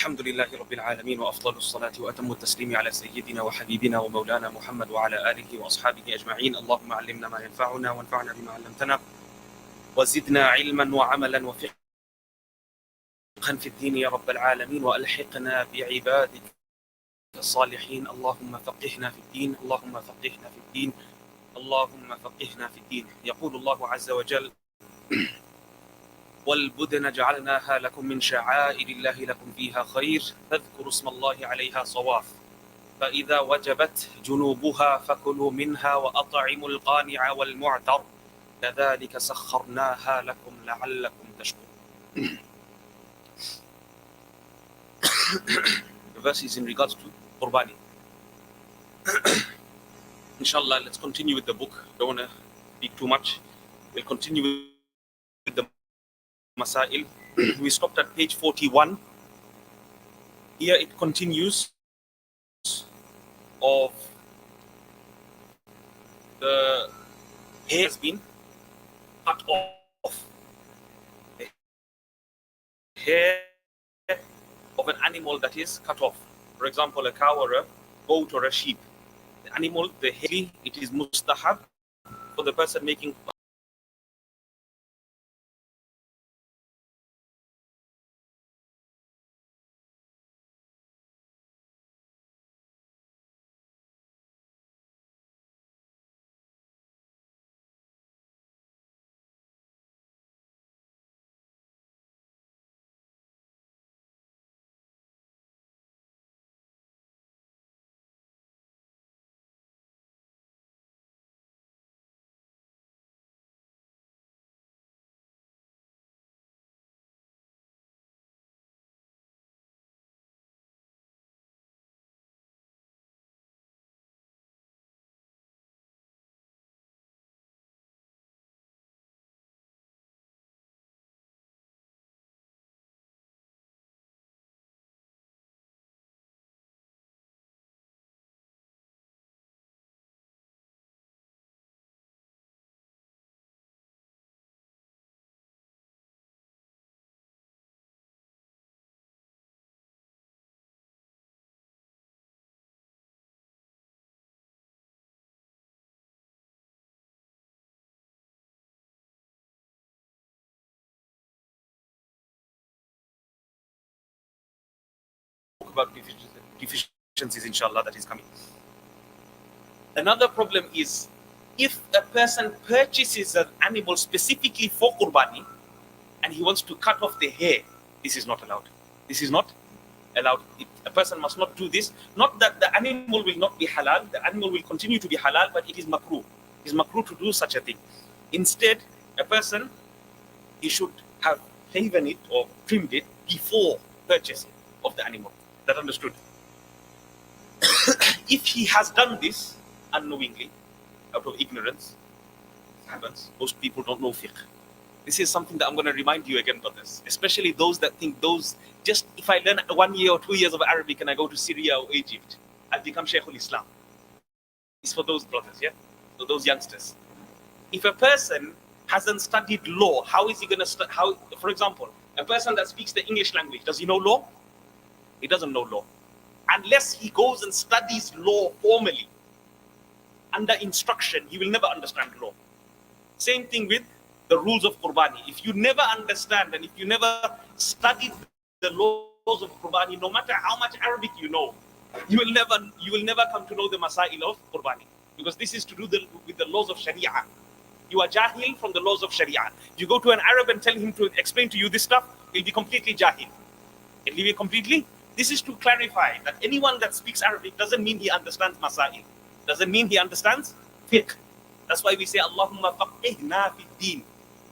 Alhamdulilah the Alamin wa afdalu salati wa atammu taslimi ala sayyidina wa habibina wa maulana Muhammad wa ala alihi wa ashabihi ajma'in. Allahumma allimna ma yanfa'una wa anfa'na bima 'allamtana wa zidna ilman wa 'amalan wa fiqhan fi ad-din ya rabbal alamin wa alhiqna bi 'ibadika الصالحين. اللهم فقهنا في الدين اللهم فقهنا في الدين اللهم فقهنا في الدين. يقول الله عز وجل: والبدن جعلناها لكم من شعائر الله لكم فيها خير فاذكروا اسم الله عليها صواف فإذا وجبت جنوبها فكلوا منها وأطعموا القانع والمعتر كذلك سخرناها لكم لعلكم تشكرون. The verse is in regards to Qurbani. Inshallah, let's continue with the book. Don't want to speak too much. We'll continue with the Masail. We stopped at page 41. Here it continues of the hair has been cut off. The hair of an animal that is cut off. For example, a cow or a goat or a sheep. The animal, the hair, it is mustahab for the person making about deficiencies, inshallah, that is coming. Another problem is if a person purchases an animal specifically for Qurbani and he wants to cut off the hair, this is not allowed. This is not allowed. A person must not do this. Not that the animal will not be halal, the animal will continue to be halal, but it is makruh. It is makruh to do such a thing. Instead, a person, he should have shaven it or trimmed it before purchasing of the animal. That understood? If he has done this unknowingly, out of ignorance, it happens. Most people don't know fiqh. This is something that I'm going to remind you again, brothers. Especially those that think just if I learn 1 year or 2 years of Arabic and I go to Syria or Egypt, I'll become Shaykhul Islam. It's for those brothers, yeah? For those youngsters. If a person hasn't studied law, how is he going to for example, a person that speaks the English language, does he know law? He doesn't know law. Unless he goes and studies law formally, under instruction, he will never understand law. Same thing with the rules of Qurbani. If you never understand and if you never studied the laws of Qurbani, no matter how much Arabic you know, you will never come to know the Masail of Qurbani. Because this is to do with the laws of Sharia. You are jahil from the laws of Sharia. You go to an Arab and tell him to explain to you this stuff, he'll be completely jahil. He'll be completely. This is to clarify that anyone that speaks Arabic doesn't mean he understands Masail. Doesn't mean he understands fiqh. That's why we say, Allahumma faqihna fi din.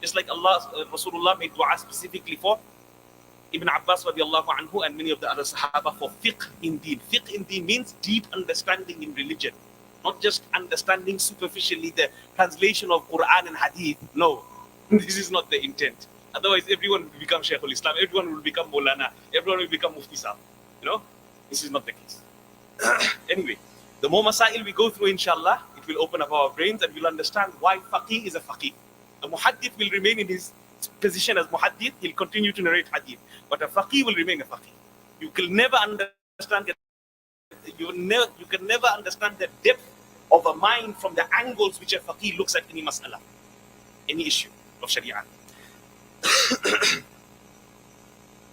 Just like Rasulullah made dua specifically for Ibn Abbas radiallahu anhu and many of the other Sahaba for fiqh in deen. Fiqh in deen means deep understanding in religion. Not just understanding superficially the translation of Quran and Hadith. No, this is not the intent. Otherwise, everyone will become Shaykhul Islam, everyone will become Maulana, everyone will become Mufti Sahib. This is not the case. Anyway, the more Masail we go through, inshallah, it will open up our brains and we'll understand why Faqih is a Faqih. A Muhaddith will remain in his position as Muhaddith, he'll continue to narrate Hadith. But a Faqih will remain a Faqih. You can never understand it. You can never understand the depth of a mind from the angles which a faqih looks at any mas'ala, any issue of sharia.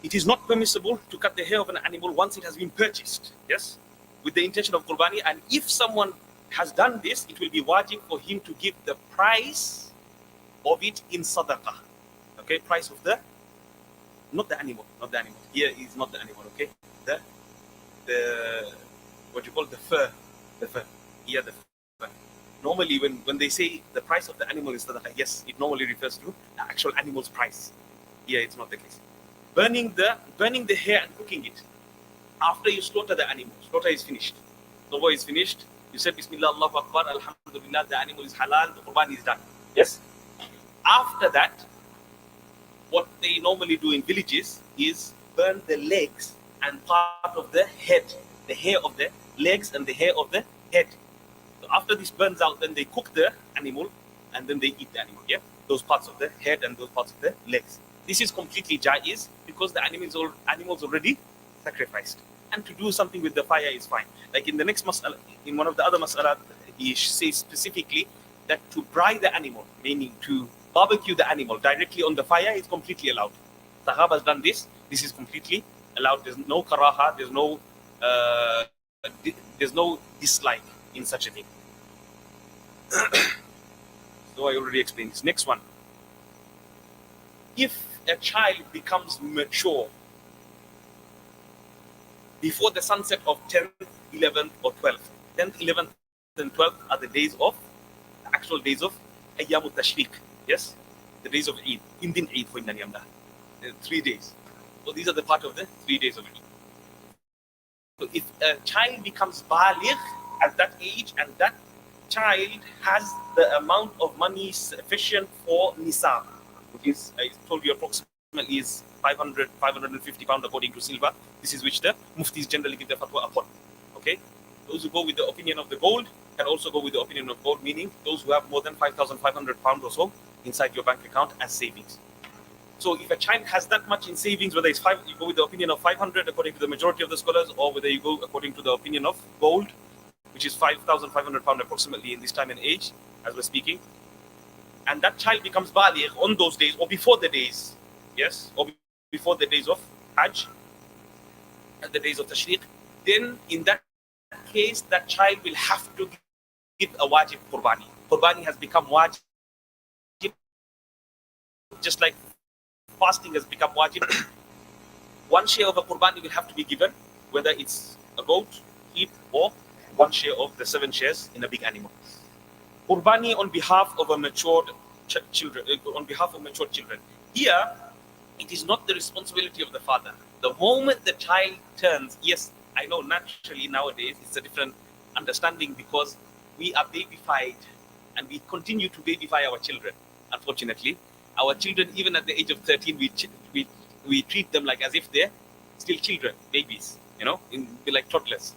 It is not permissible to cut the hair of an animal once it has been purchased, yes, with the intention of qurbani. And if someone has done this, it will be wajib for him to give the price of it in sadaqah. Okay, price of the, not the animal, not the animal. Here is not the animal, okay? The what you call the fur. Here the fur. Normally when they say the price of the animal is sadaqah, yes, it normally refers to the actual animal's price. Here it's not the case. Burning the hair and cooking it. After you slaughter the animal, slaughter is finished. Slaughter is finished. You said Bismillah, Allahu Akbar, Alhamdulillah, the animal is halal, the qurbani is done. Yes? After that, what they normally do in villages is burn the legs and part of the head, the hair of the legs and the hair of the head. So after this burns out, then they cook the animal and then they eat the animal. Yeah, those parts of the head and those parts of the legs. This is completely jaiz because the animals already sacrificed. And to do something with the fire is fine. Like in the next mas'ala, in one of the other mas'ala, he says specifically that to braai the animal, meaning to barbecue the animal directly on the fire, is completely allowed. Sahaba has done this. This is completely allowed. There's no karaha. There's no dislike in such a thing. So I already explained this. Next one. If a child becomes mature before the sunset of 10th, 11th, or 12th. 10th, 11th, and 12th are the actual days of Ayyamut Tashriq. Yes? The days of Eid. Indin Eid for Indan Yamda. 3 days. So these are the part of the 3 days of Eid. So if a child becomes baligh at that age and that child has the amount of money sufficient for nisab, which is, I told you, approximately is 550 pounds according to silver. This is which the muftis generally give the fatwa upon. Okay? Those who go with the opinion of the gold can also go with the opinion of gold, meaning those who have more than 5,500 pounds or so inside your bank account as savings. So if a child has that much in savings, whether it's you go with the opinion of 500 according to the majority of the scholars, or whether you go according to the opinion of gold, which is 5,500 pounds approximately in this time and age, as we're speaking, and that child becomes baligh on those days or before the days, yes, or before the days of Hajj and the days of Tashriq, then in that case, that child will have to give a wajib qurbani. Qurbani has become wajib, just like fasting has become wajib. One share of a qurbani will have to be given, whether it's a goat, sheep, or one share of the 7 shares in a big animal. Qurbani on behalf of a matured children, Here, it is not the responsibility of the father. The moment the child turns, yes, I know naturally nowadays it's a different understanding because we are babyfied and we continue to babyfy our children. Unfortunately, our children, even at the age of 13, we treat them like as if they're still children, babies, be like toddlers.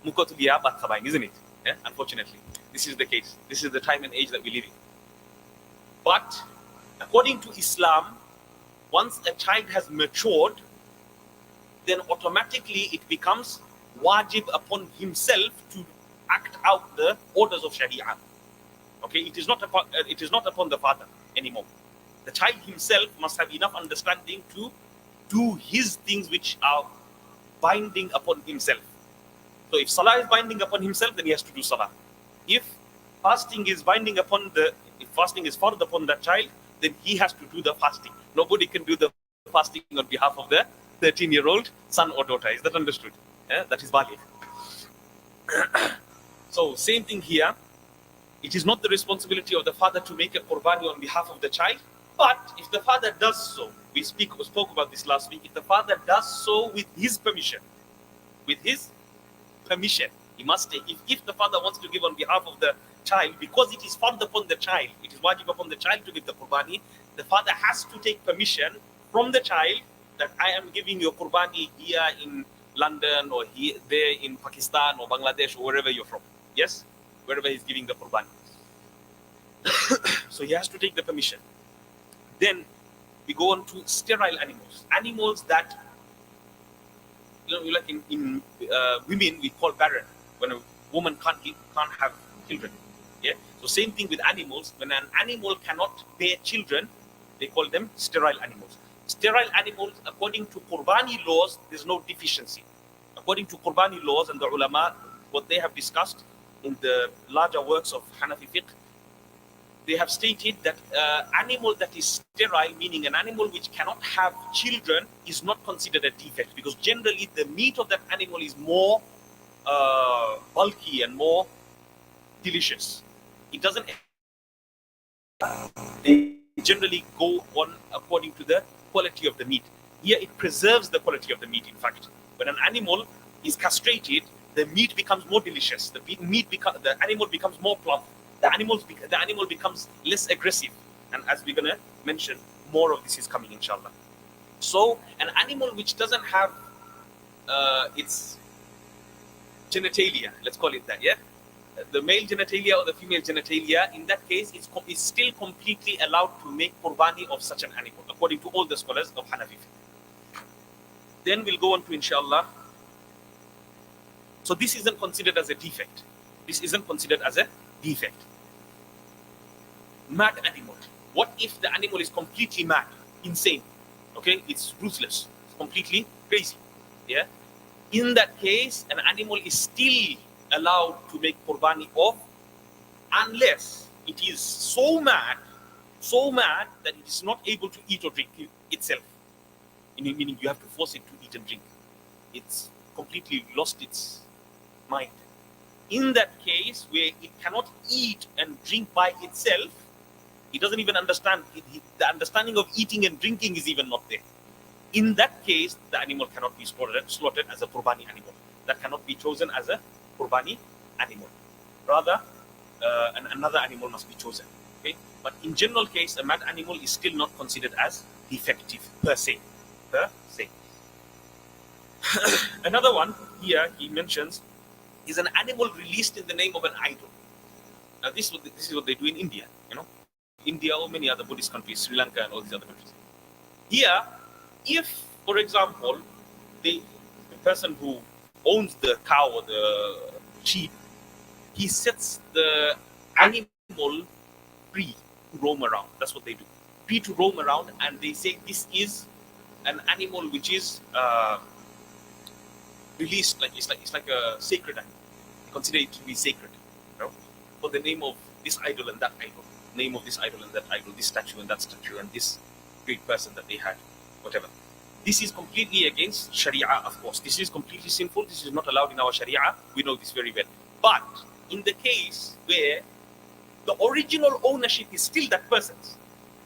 Isn't it? Yeah? Unfortunately, this is the case. This is the time and age that we live in. But according to Islam, once a child has matured, then automatically it becomes wajib upon himself to act out the orders of Sharia. Okay, it is not upon the father anymore. The child himself must have enough understanding to do his things which are binding upon himself. So if salah is binding upon himself, then he has to do salah. If fasting is binding upon if fasting is fard upon that child, then he has to do the fasting. Nobody can do the fasting on behalf of the 13-year-old son or daughter. Is that understood? Yeah? That is baligh. So same thing here. It is not the responsibility of the father to make a qurbani on behalf of the child, but if the father does so, we spoke about this last week, if the father does so with his permission, he must take. If the father wants to give on behalf of the child, because it is fard upon the child, it is wajib upon the child to give the qurbani, the father has to take permission from the child that I am giving your qurbani here in London or here, there in Pakistan or Bangladesh or wherever you're from. Yes? Wherever he's giving the qurbani. So he has to take the permission. Then we go on to sterile animals. Animals that like in women, we call barren when a woman can't have children. Yeah. So same thing with animals. When an animal cannot bear children, they call them sterile animals. Sterile animals, according to Qurbani laws, there's no deficiency. According to Qurbani laws and the ulama, what they have discussed in the larger works of Hanafi fiqh, they have stated that animal that is sterile, meaning an animal which cannot have children, is not considered a defect, because generally the meat of that animal is more bulky and more delicious. It doesn't, they generally go on according to the quality of the meat. Here it preserves the quality of the meat. In fact, when an animal is castrated, the meat becomes more delicious. The animal becomes more plump. The animal becomes less aggressive. And as we're gonna mention, more of this is coming, inshallah. So an animal which doesn't have its genitalia, let's call it that, yeah, the male genitalia or the female genitalia, in that case, it's still completely allowed to make qurbani of such an animal, according to all the scholars of Hanafi. Then we'll go on to, inshallah. So this isn't considered as a defect. This isn't considered as a defect. Mad animal. What if the animal is completely mad, insane? Okay, it's ruthless, it's completely crazy. Yeah. In that case, an animal is still allowed to make qurbani of, unless it is so mad that it is not able to eat or drink itself. Meaning you have to force it to eat and drink. It's completely lost its mind. In that case, where it cannot eat and drink by itself, it doesn't even understand. The understanding of eating and drinking is even not there. In that case, the animal cannot be slaughtered as a qurbani animal. That cannot be chosen as a qurbani animal. Rather, another animal must be chosen. Okay, but in general case, a mad animal is still not considered as defective per se. Another one here he mentions is an animal released in the name of an idol. Now this is what they do in India, India or many other Buddhist countries, Sri Lanka and all these other countries. Here, if, for example, the person who owns the cow or the sheep, he sets the animal free to roam around. That's what they do. Free to roam around, and they say this is an animal which is released, it's like a sacred animal. They consider it to be sacred, for the name of this idol and that idol, name of this idol and that idol, this statue and that statue, and this great person that they had, whatever. This is completely against Sharia, of course. This is completely sinful. This is not allowed in our Sharia. We know this very well. But in the case where the original ownership is still that person's,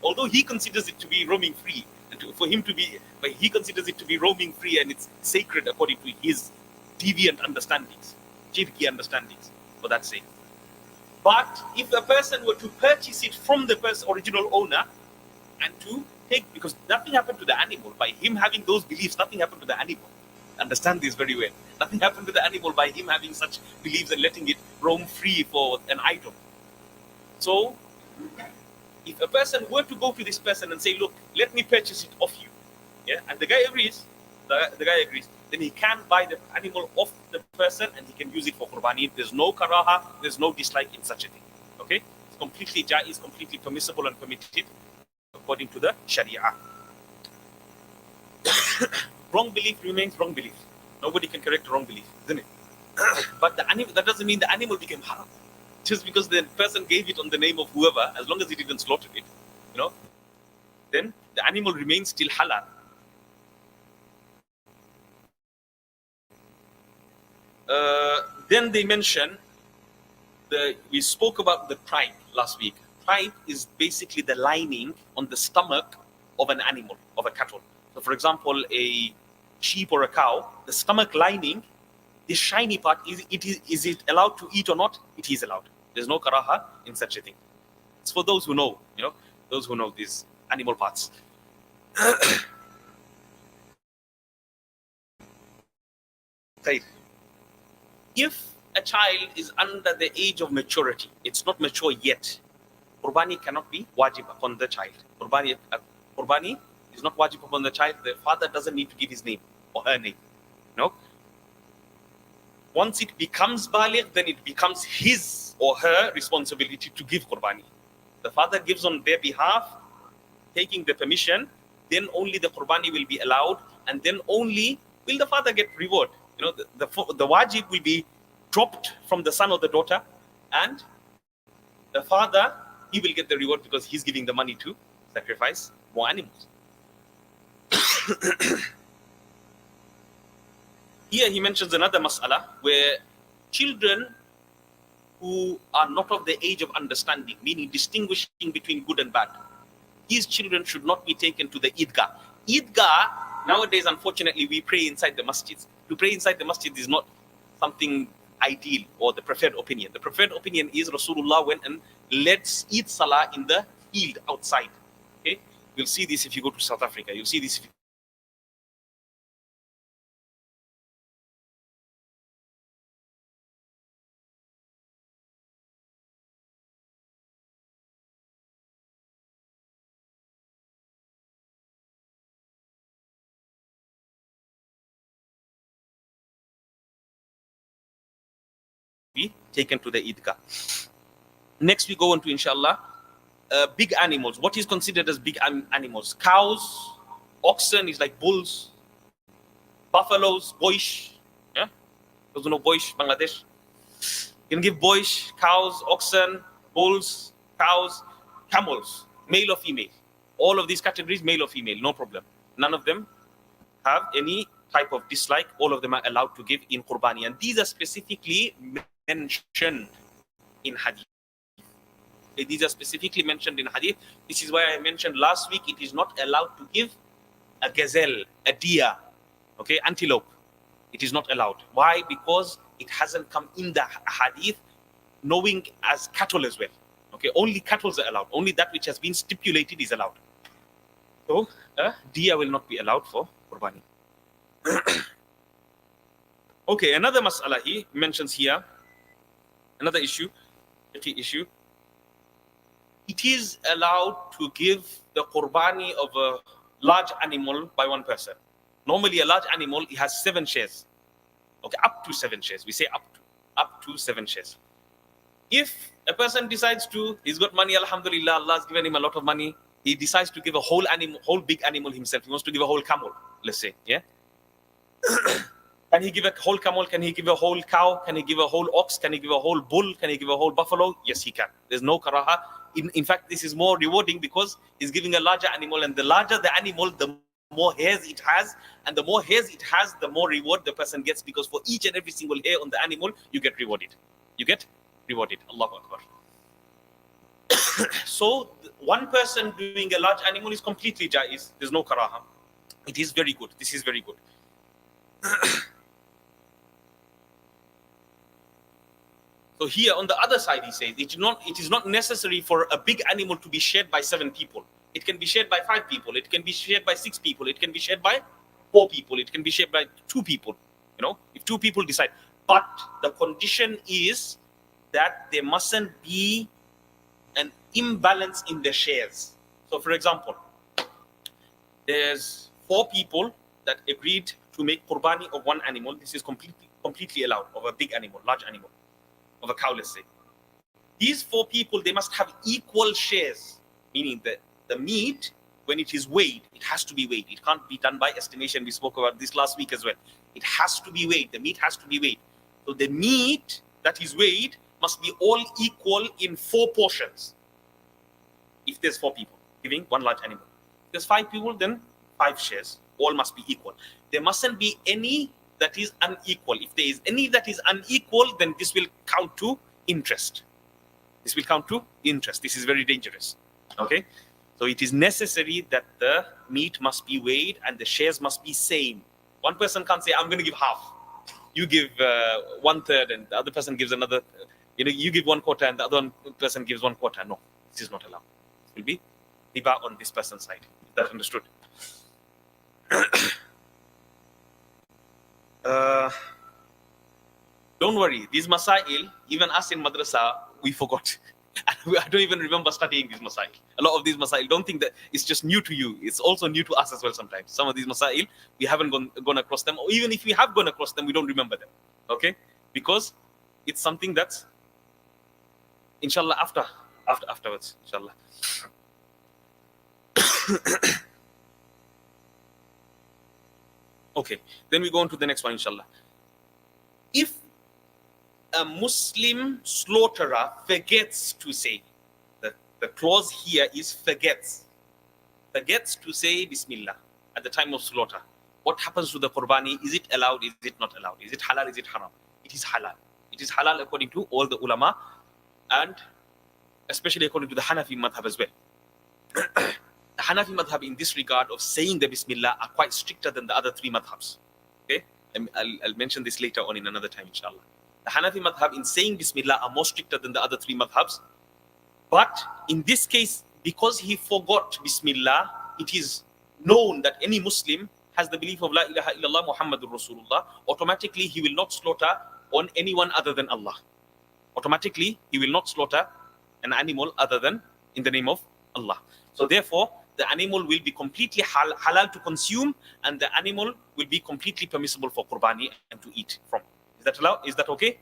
although he considers it to be roaming free, but he considers it to be roaming free and it's sacred according to his deviant understandings, shirki understandings, for that sake. But if a person were to purchase it from the original owner and to take, because nothing happened to the animal by him having those beliefs, nothing happened to the animal. Understand this very well. Nothing happened to the animal by him having such beliefs and letting it roam free for an idol. So, if a person were to go to this person and say, look, let me purchase it off you, yeah, and the guy agrees, then he can buy the animal off the person and he can use it for qurbani. There's no karaha, there's no dislike in such a thing. Okay? It's completely jaiz, completely permissible and permitted according to the Sharia. Wrong belief remains wrong belief. Nobody can correct a wrong belief, isn't it? But that doesn't mean the animal became haram. Just because the person gave it on the name of whoever, as long as he didn't slaughter it, then the animal remains still halal. Then they mention, we spoke about the tripe last week. Tripe is basically the lining on the stomach of an animal, of a cattle. So for example, a sheep or a cow, the stomach lining, the shiny part, is it allowed to eat or not? It is allowed. There's no karaha in such a thing. It's for those who know, those who know these animal parts. If a child is under the age of maturity, it's not mature yet, qurbani cannot be wajib upon the child. Qurbani is not wajib upon the child. The father doesn't need to give his name or her name. No, once it becomes baligh, then it becomes his or her responsibility to give qurbani. The father gives on their behalf, taking the permission, then only the qurbani will be allowed, and then only will the father get reward. The wajib will be dropped from the son or the daughter, and the father, he will get the reward because he's giving the money to sacrifice more animals. Here he mentions another mas'ala where children who are not of the age of understanding, meaning distinguishing between good and bad, these children should not be taken to the Eidgah. Eidgah, nowadays, unfortunately, we pray inside the masjids. To pray inside the masjid is not something ideal or the preferred opinion. The preferred opinion is Rasulullah went and led Eid Salah in the field outside. Okay, you'll see this if you go to South Africa. You'll see this if you be taken to the Eidgah. Next, we go on to, inshallah, big animals. What is considered as big animals? Cows, oxen is like bulls, buffaloes, boish. Yeah? Those who know boish, Bangladesh. You can give boish, cows, oxen, bulls, cows, camels, male or female. All of these categories, male or female, no problem. None of them have any type of dislike. All of them are allowed to give in qurbani. And these are specifically mentioned in hadith. Okay, these are specifically mentioned in hadith. This is why I mentioned last week, it is not allowed to give a gazelle, a deer, okay, antelope. It is not allowed. Why? Because it hasn't come in the hadith knowing as cattle as well. Okay, only cattle are allowed. Only that which has been stipulated is allowed. So deer will not be allowed for qurbani. Okay, another mas'ala he mentions here, another issue, issue. It is allowed to give the qurbani of a large animal by one person. Normally, a large animal, it has 7 shares. Okay, up to 7 shares. We say up to 7 shares. If a person decides to, he's got money, Alhamdulillah, Allah has given him a lot of money, he decides to give a whole animal, whole big animal himself. He wants to give a whole camel, let's say, yeah? Can he give a whole camel? Can he give a whole cow? Can he give a whole ox? Can he give a whole bull? Can he give a whole buffalo? Yes, he can. There's no karaha. In fact, this is more rewarding because he's giving a larger animal, and the larger the animal, the more hairs it has, and the more hairs it has, the more reward the person gets, because for each and every single hair on the animal, you get rewarded. You get rewarded. Allahu Akbar. So one person doing a large animal is completely jaiz. There's no karaha. It is very good. This is very good. So here on the other side, he says, it is not necessary for a big animal to be shared by 7 people. It can be shared by 5 people. It can be shared by 6 people. It can be shared by 4 people. It can be shared by 2 people. If 2 people decide. But the condition is that there mustn't be an imbalance in the shares. So for example, there's 4 people that agreed to make qurbani of one animal. This is completely allowed, of a big animal, large animal, of a cow, let's say. These 4 people, they must have equal shares, meaning that the meat, when it is weighed, it has to be weighed. It can't be done by estimation. We spoke about this last week as well. It has to be weighed. The meat has to be weighed. So the meat that is weighed must be all equal in 4 portions. If there's 4 people giving one large animal. If there's 5 people, then 5 shares. All must be equal. There mustn't be any that is unequal. If there is any that is unequal, then this will count to interest. This will count to interest. This is very dangerous. Okay? So it is necessary that the meat must be weighed and the shares must be same. One person can't say, I'm going to give half. You give 1/3 and the other person gives another. You give 1/4 and the other person gives 1/4. No, this is not allowed. It will be riba on this person's side. Is that understood? Don't worry, these masail, even us in madrasa, we forgot. I don't even remember studying these masail. A lot of these masail, don't think that it's just new to you. It's also new to us as well sometimes. Some of these masail, we haven't gone across them. Or even if we have gone across them, we don't remember them. Okay? because it's something that's, inshallah, afterwards, inshallah. Okay, then we go on to the next one, inshallah. If a Muslim slaughterer forgets to say, the clause here is forgets to say Bismillah at the time of slaughter, what happens to the Qurbani? Is it allowed? Is it not allowed? Is it halal? Is it haram? It is halal. It is halal according to all the ulama, and especially according to the Hanafi madhab as well. The Hanafi madhab in this regard of saying the Bismillah are quite stricter than the other three madhabs. Okay, I'll mention this later on in another time, inshallah. The Hanafi madhab in saying Bismillah are more stricter than the other three madhabs. But in this case, because he forgot Bismillah, it is known that any Muslim has the belief of La ilaha illallah Muhammadur Rasulullah. Automatically, he will not slaughter on anyone other than Allah. Automatically, he will not slaughter an animal other than in the name of Allah. So therefore, the animal will be completely halal to consume, and the animal will be completely permissible for Qurbani and to eat from. Is that allowed? Is that okay?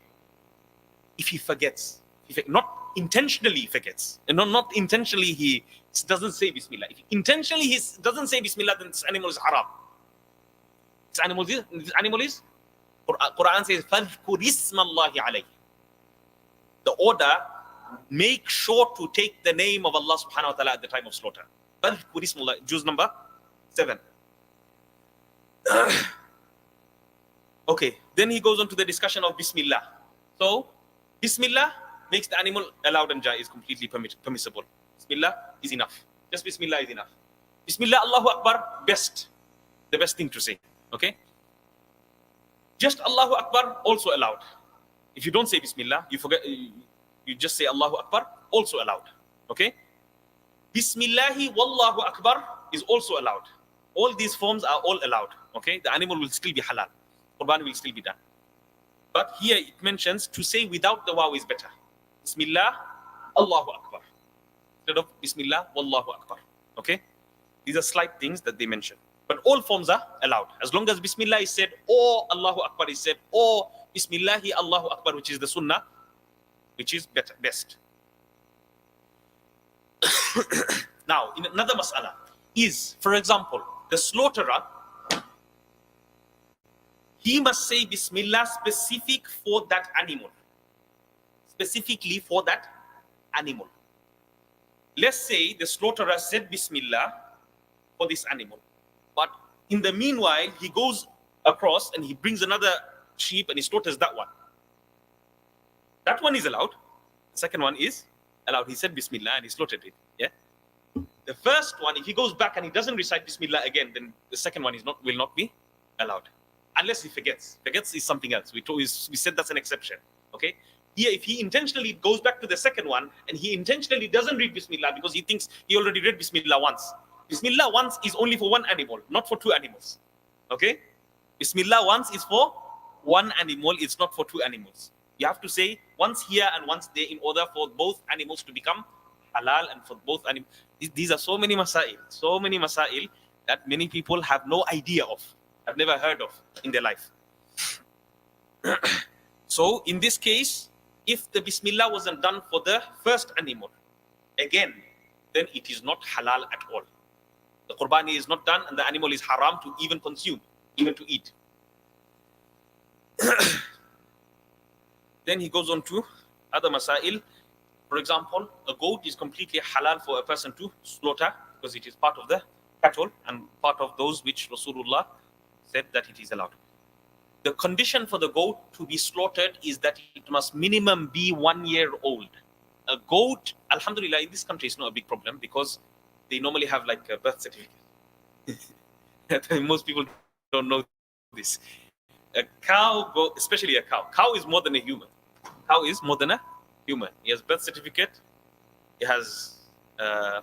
If he forgets, not intentionally forgets, and not intentionally he doesn't say Bismillah. If intentionally he doesn't say Bismillah, then this animal is haram. This animal is Quran says, فَذْكُرِ اسْمَ اللَّهِ عَلَيْهِ. The order, make sure to take the name of Allah subhanahu wa ta'ala at the time of slaughter. فَذْكُرِ اسْمَ اللَّهِ, Juz number 7. Okay, then he goes on to the discussion of Bismillah. So, Bismillah makes the animal allowed and jaiz, completely permissible. Bismillah is enough. Just Bismillah is enough. Bismillah, Allahu Akbar, the best thing to say. Okay? Just Allahu Akbar, also allowed. If you don't say Bismillah, you forget, you just say Allahu Akbar, also allowed. Okay? Bismillahi Wallahu Akbar is also allowed. All these forms are all allowed. Okay? The animal will still be halal. Qurbani will still be done. But here it mentions to say without the waw is better. Bismillah, Allahu Akbar. Instead of Bismillah, Wallahu Akbar. Okay? These are slight things that they mention. But all forms are allowed. As long as Bismillah is said, or Allahu Akbar is said, or Bismillahi Allahu Akbar, which is the Sunnah, which is best. Now, in another mas'ala is, for example, the slaughterer, he must say Bismillah specific for that animal. Specifically for that animal. Let's say the slaughterer said Bismillah for this animal. But in the meanwhile, he goes across and he brings another sheep and he slaughters that one. That one is allowed. The second one is allowed. He said Bismillah and he slaughtered it. Yeah. The first one, if he goes back and he doesn't recite Bismillah again, then the second one will not be allowed. Unless he forgets. Forgets is something else. We said that's an exception. Okay? Here, if he intentionally goes back to the second one and he intentionally doesn't read Bismillah because he thinks he already read Bismillah once. Bismillah once is only for one animal, not for two animals. Okay? Bismillah once is for one animal, it's not for two animals. You have to say once here and once there in order for both animals to become halal and for both animals. These are so many masail that many people have no idea of, have never heard of in their life. So in this case, if the Bismillah wasn't done for the first animal, again, then it is not halal at all. The Qurbani is not done and the animal is haram to even consume, even to eat. Then he goes on to other masail. For example, a goat is completely halal for a person to slaughter because it is part of the cattle and part of those which Rasulullah said that it is allowed. The condition for the goat to be slaughtered is that it must minimum be 1 year old. A goat, Alhamdulillah, in this country is not a big problem because they normally have like a birth certificate. Most people don't know this. A cow, especially a cow. Cow is more than a human. Cow is more than a human. He has birth certificate, he has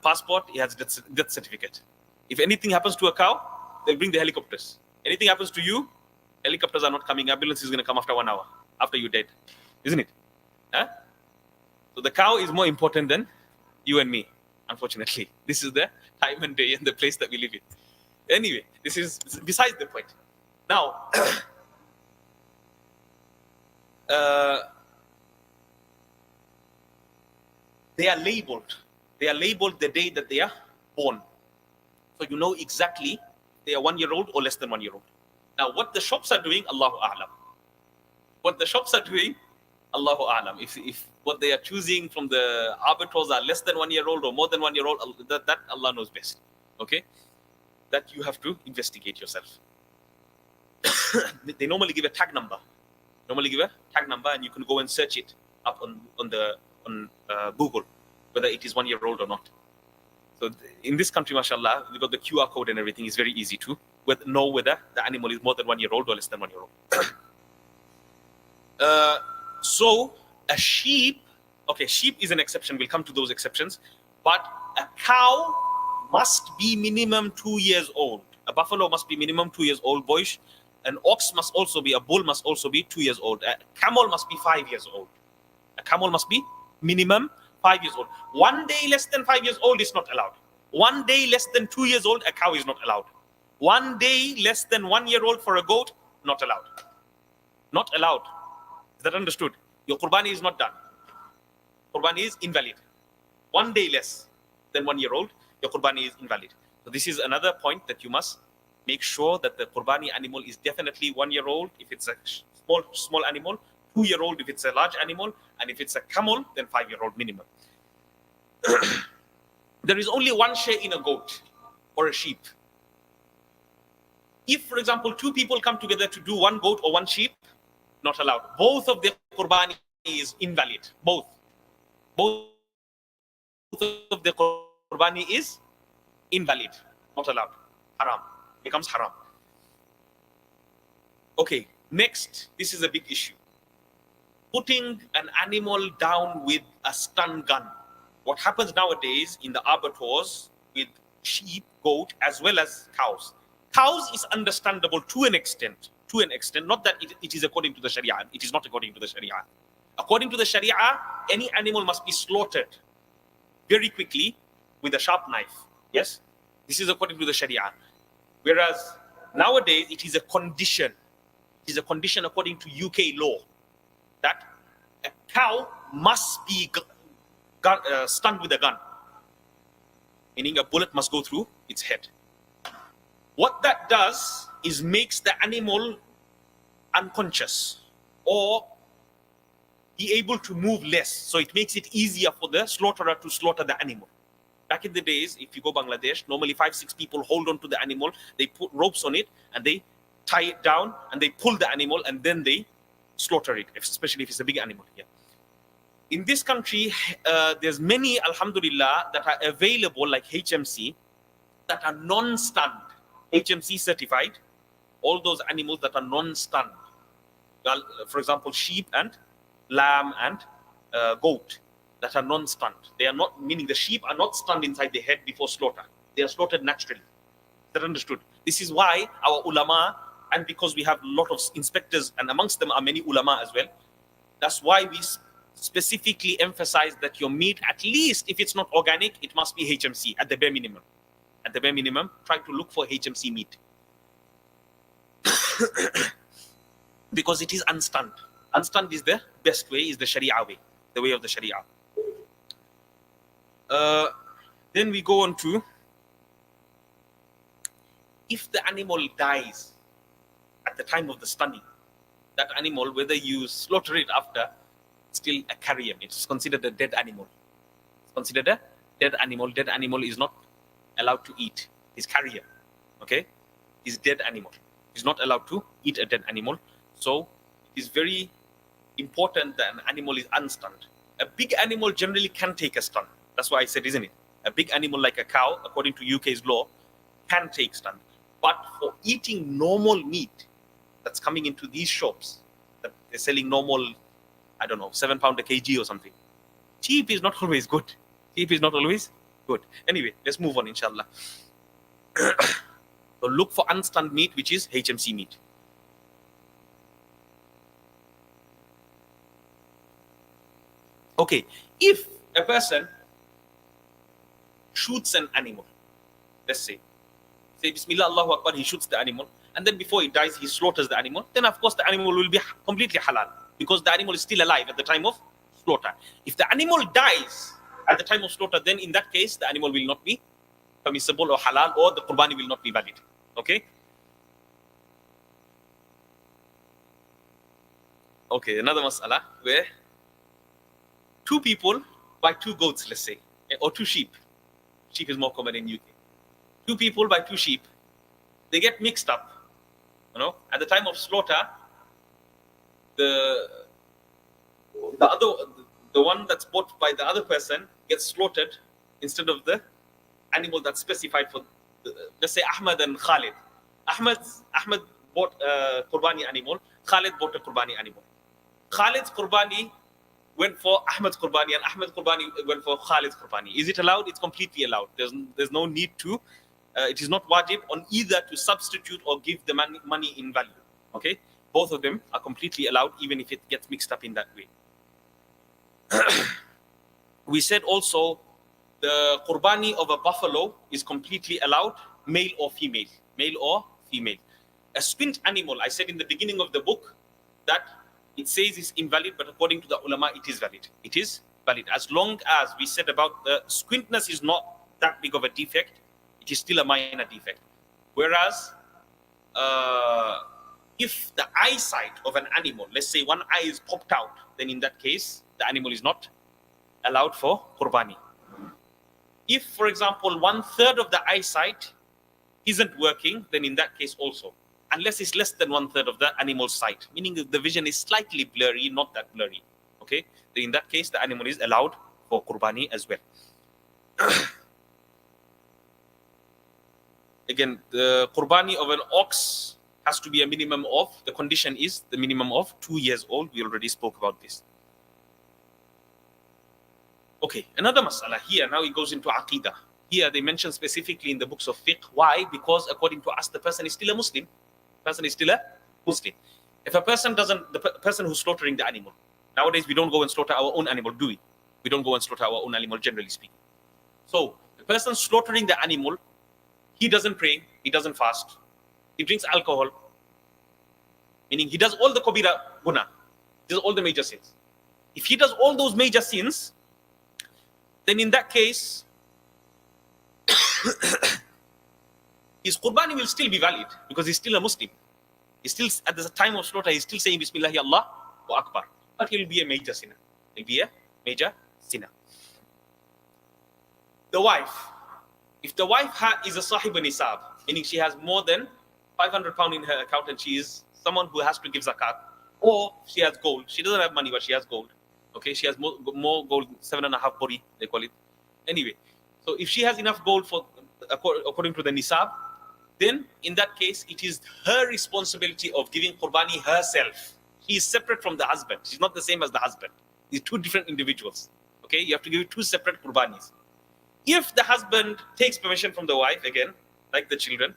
passport, he has death certificate. If anything happens to a cow, they'll bring the helicopters. Anything happens to you, helicopters are not coming. Ambulance is going to come after 1 hour, after you're dead. Isn't it? Huh? So the cow is more important than you and me, unfortunately. This is the time and day and the place that we live in. Anyway, this is besides the point. Now, uh, they are labeled. They are labeled the day that they are born. So you know exactly they are 1 year old or less than 1 year old. Now, what the shops are doing, Allahu A'lam. What the shops are doing, Allahu A'lam. If what they are choosing from the arbiters are less than 1 year old or more than 1 year old, that Allah knows best. Okay? That you have to investigate yourself. They normally give a tag number. And you can go and search it up on Google, whether it is 1 year old or not. So in this country, mashallah, we got the QR code and everything. Is very easy to know whether the animal is more than 1 year old or less than 1 year old. So a sheep, okay, sheep is an exception. We'll come to those exceptions. But a cow must be minimum 2 years old. A buffalo must be minimum 2 years old, boyish. An ox must also be, a bull must also be 2 years old. A camel must be 5 years old. A camel must be minimum 5 years old. 1 day less than 5 years old is not allowed. 1 day less than 2 years old, a cow is not allowed. 1 day less than 1 year old for a goat, not allowed. Not allowed. Is that understood? Your Qurbani is not done. Qurbani is invalid. 1 day less than 1 year old, your Qurbani is invalid. So this is another point that you must make sure that the Qurbani animal is definitely 1 year old if it's a small animal, 2 year old if it's a large animal, and if it's a camel, then 5 year old minimum. There is only one share in a goat or a sheep. If, for example, 2 people come together to do 1 goat or 1 sheep, not allowed. Both of the Qurbani is invalid. Both of the Qurbani is invalid, not allowed. Haram. Becomes haram. Okay, next, this is a big issue. Putting an animal down with a stun gun. What happens nowadays in the abattoirs with sheep, goat, as well as cows. Cows is understandable to an extent, not that it is according to the Sharia. It is not according to the Sharia. According to the Sharia, any animal must be slaughtered very quickly with a sharp knife. Yes? This is according to the Sharia. Whereas nowadays it is a condition. It is a condition according to UK law that a cow must be stunned with a gun. Meaning a bullet must go through its head. What that does is makes the animal unconscious or be able to move less. So it makes it easier for the slaughterer to slaughter the animal. Back in the days, if you go Bangladesh, normally 5-6 people hold on to the animal, they put ropes on it and they tie it down and they pull the animal and then they slaughter it, especially if it's a big animal. Yeah. In this country, there's many, Alhamdulillah, that are available like HMC that are non-stunned, HMC certified, all those animals that are non-stunned. Well, for example, sheep and lamb and goat that are non-stunned. They are not, meaning the sheep are not stunned inside the head before slaughter. They are slaughtered naturally. Is that understood? This is why our ulama, and because we have a lot of inspectors, and amongst them are many ulama as well, that's why we specifically emphasize that your meat, at least if it's not organic, it must be HMC at the bare minimum. At the bare minimum, try to look for HMC meat. Because it is unstunned. Unstunned is the best way, is the Sharia way, the way of the Sharia. Then we go on to, if the animal dies at the time of the stunning, that animal, whether you slaughter it after, still a carrion. It's considered a dead animal. It's considered a dead animal. Dead animal is not allowed to eat. It's carrion. Okay? It's dead animal. It's not allowed to eat a dead animal. So it is very important that an animal is unstunned. A big animal generally can take a stun. That's why I said, isn't it? A big animal like a cow, according to UK's law, can take stun. But for eating normal meat that's coming into these shops, that they're selling normal, I don't know, £7 a kg or something. Cheap is not always good. Cheap is not always good. Anyway, let's move on, inshallah. So look for unstunned meat, which is HMC meat. Okay, if a person shoots an animal, let's say Bismillah, Allahu Akbar, he shoots the animal, and then before he dies, he slaughters the animal, then of course the animal will be completely halal. because the animal is still alive at the time of slaughter. If the animal dies at the time of slaughter, then in that case, the animal will not be permissible or halal, or the qurbani will not be valid. Okay? Okay, another mas'ala where two people buy two goats, let's say, or two sheep. Sheep is more common in UK. Two people buy two sheep. They get mixed up. At the time of slaughter, the one that's bought by the other person gets slaughtered instead of the animal that's specified for, let's say, Ahmad and Khalid. Ahmad bought a qurbani animal. Khalid bought a qurbani animal. Khalid's qurbani went for Ahmad's qurbani, and Ahmad's qurbani went for Khalid's qurbani. Is it allowed? It's completely allowed. There's no need to. It is not wajib on either to substitute or give the money in value. Okay, both of them are completely allowed, even if it gets mixed up in that way. We said also the qurbani of a buffalo is completely allowed, male or female. Male or female. A squint animal, I said in the beginning of the book that it says it's invalid, but according to the ulama, it is valid. It is valid. As long as we said about the squintness is not that big of a defect, it is still a minor defect. Whereas, if the eyesight of an animal, let's say one eye is popped out, then in that case, the animal is not allowed for qurbani. If, for example, 1/3 of the eyesight isn't working, then in that case also, unless it's less than 1/3 of the animal's sight, meaning the vision is slightly blurry, not that blurry, okay, then in that case, the animal is allowed for qurbani as well. Again, the qurbani of an ox has to be a minimum of, the condition is the minimum of 2 years old. We already spoke about this. Okay, another mas'ala here, now it goes into aqidah. Here they mention specifically in the books of fiqh. Why? Because according to us, the person is still a Muslim. The person is still a Muslim. If a person doesn't, the person who's slaughtering the animal, nowadays we don't go and slaughter our own animal, do we? We don't go and slaughter our own animal, generally speaking. So, the person slaughtering the animal, he doesn't pray, he doesn't fast, he drinks alcohol, meaning he does all the kabira guna, he does all the major sins. If he does all those major sins, then in that case, his qurbani will still be valid because he's still a Muslim. He's still, at the time of slaughter, he's still saying Bismillahi Allah wa Akbar. But he'll be a major sinner. He'll be a major sinner. The wife. If the wife is a sahib nisab, meaning she has more than £500 in her account and she is someone who has to give zakat, or she has gold. She doesn't have money, but she has gold. Okay, she has more gold, 7.5 bori, they call it. Anyway, so if she has enough gold for, according to the nisab, then in that case, it is her responsibility of giving qurbani herself. She is separate from the husband. She's not the same as the husband. These two different individuals. Okay, you have to give two separate qurbanis. If the husband takes permission from the wife, again, like the children,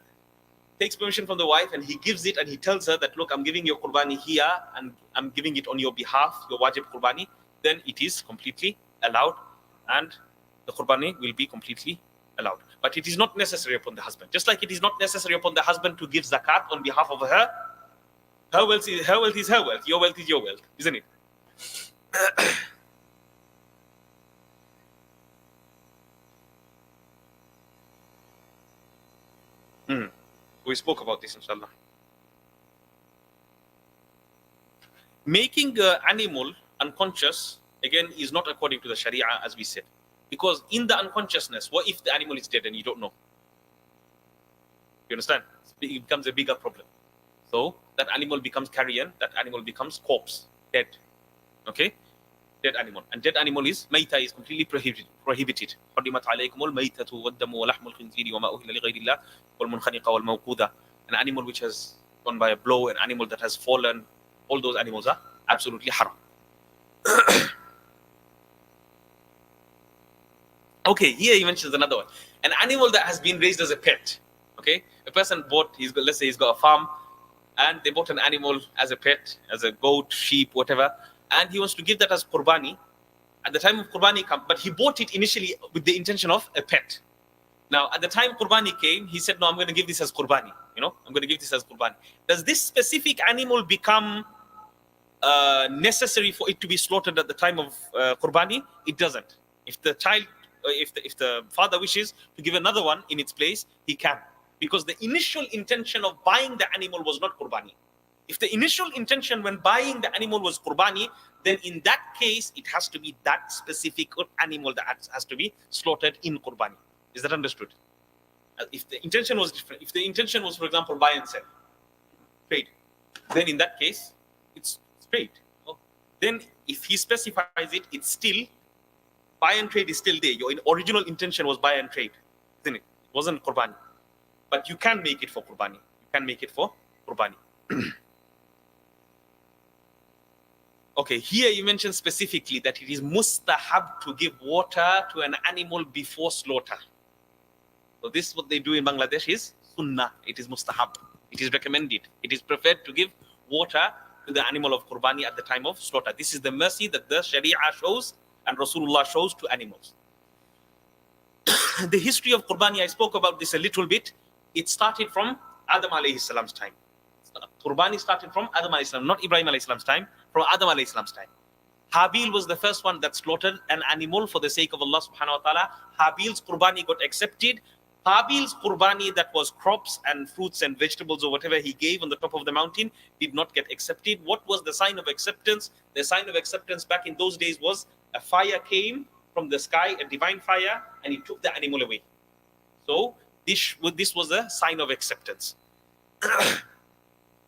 takes permission from the wife and he gives it and he tells her that, look, I'm giving your qurbani here and I'm giving it on your behalf, your wajib qurbani, then it is completely allowed and the qurbani will be completely allowed. But it is not necessary upon the husband. Just like it is not necessary upon the husband to give zakat on behalf of her. Her wealth is her wealth, your wealth is your wealth, isn't it? We spoke about this, inshallah. Making an animal unconscious, again, is not according to the Sharia, as we said. Because in the unconsciousness, what if the animal is dead and you don't know? You understand? It becomes a bigger problem. So that animal becomes carrion, that animal becomes corpse, dead. Okay? Dead animal. And dead animal is, mayta is completely prohibited. حرمت عليكم الميتة والدم ولحم الخنزير وما أهل لغير الله والمنخنقة والموقوذة. An animal which has gone by a blow, an animal that has fallen, all those animals are absolutely haram. Okay, here he mentions another one. An animal that has been raised as a pet. Okay? A person bought, let's say he's got a farm, and they bought an animal as a pet, as a goat, sheep, whatever, and he wants to give that as qurbani. At the time of qurbani come, but he bought it initially with the intention of a pet. Now, at the time qurbani came, he said, no, I'm going to give this as qurbani. I'm going to give this as qurbani. Does this specific animal become necessary for it to be slaughtered at the time of Qurbani, it doesn't. If the child, if the father wishes to give another one in its place, he can. Because the initial intention of buying the animal was not Qurbani. If the initial intention when buying the animal was Qurbani, then in that case, it has to be that specific animal that has to be slaughtered in Qurbani. Is that understood? If the intention was different, if the intention was, for example, buy and sell, trade, then in that case, it's trade. Then if he specifies it, it's still, buy and trade is still there. Your original intention was buy and trade, isn't it? It wasn't Qurbani. But you can make it for Qurbani. You can make it for Qurbani. Okay, here you mentioned specifically that it is mustahab to give water to an animal before slaughter. So this what they do in Bangladesh is sunnah. It is mustahab. It is recommended. It is preferred to give water to the animal of Qurbani at the time of slaughter. This is the mercy that the Sharia shows and Rasulullah shows to animals. The history of Qurbani, I spoke about this a little bit. It started from Adam alayhi salam's time. Qurbani started from Adam alayhi salam, not Ibrahim alayhi salam's time, from Adam alayhi salam's time. Habil was the first one that slaughtered an animal for the sake of Allah subhanahu wa ta'ala. Habil's Qurbani got accepted. Habil's Qurbani, that was crops and fruits and vegetables or whatever he gave on the top of the mountain, did not get accepted. What was the sign of acceptance? The sign of acceptance back in those days was a fire came from the sky, a divine fire, and he took the animal away. So this was a sign of acceptance.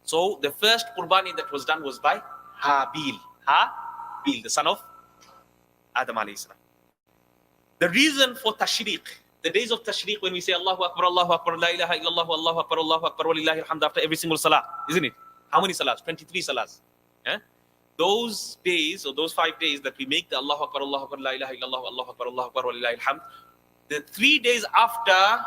So the first Qurbani that was done was by Habil. Habil, the son of Adam alayhi salam. The reason for Tashriq, the days of Tashriq, when we say Allahu Akbar, La ilaha illallah, Allahu Akbar, Walillahi alhamd after every single salah, isn't it? How many salahs? 23 salahs. Yeah? Those days, or those 5 days that we make the Allahu Akbar, La ilaha illallah, Allahu Akbar, Walillahi alhamd, the 3 days after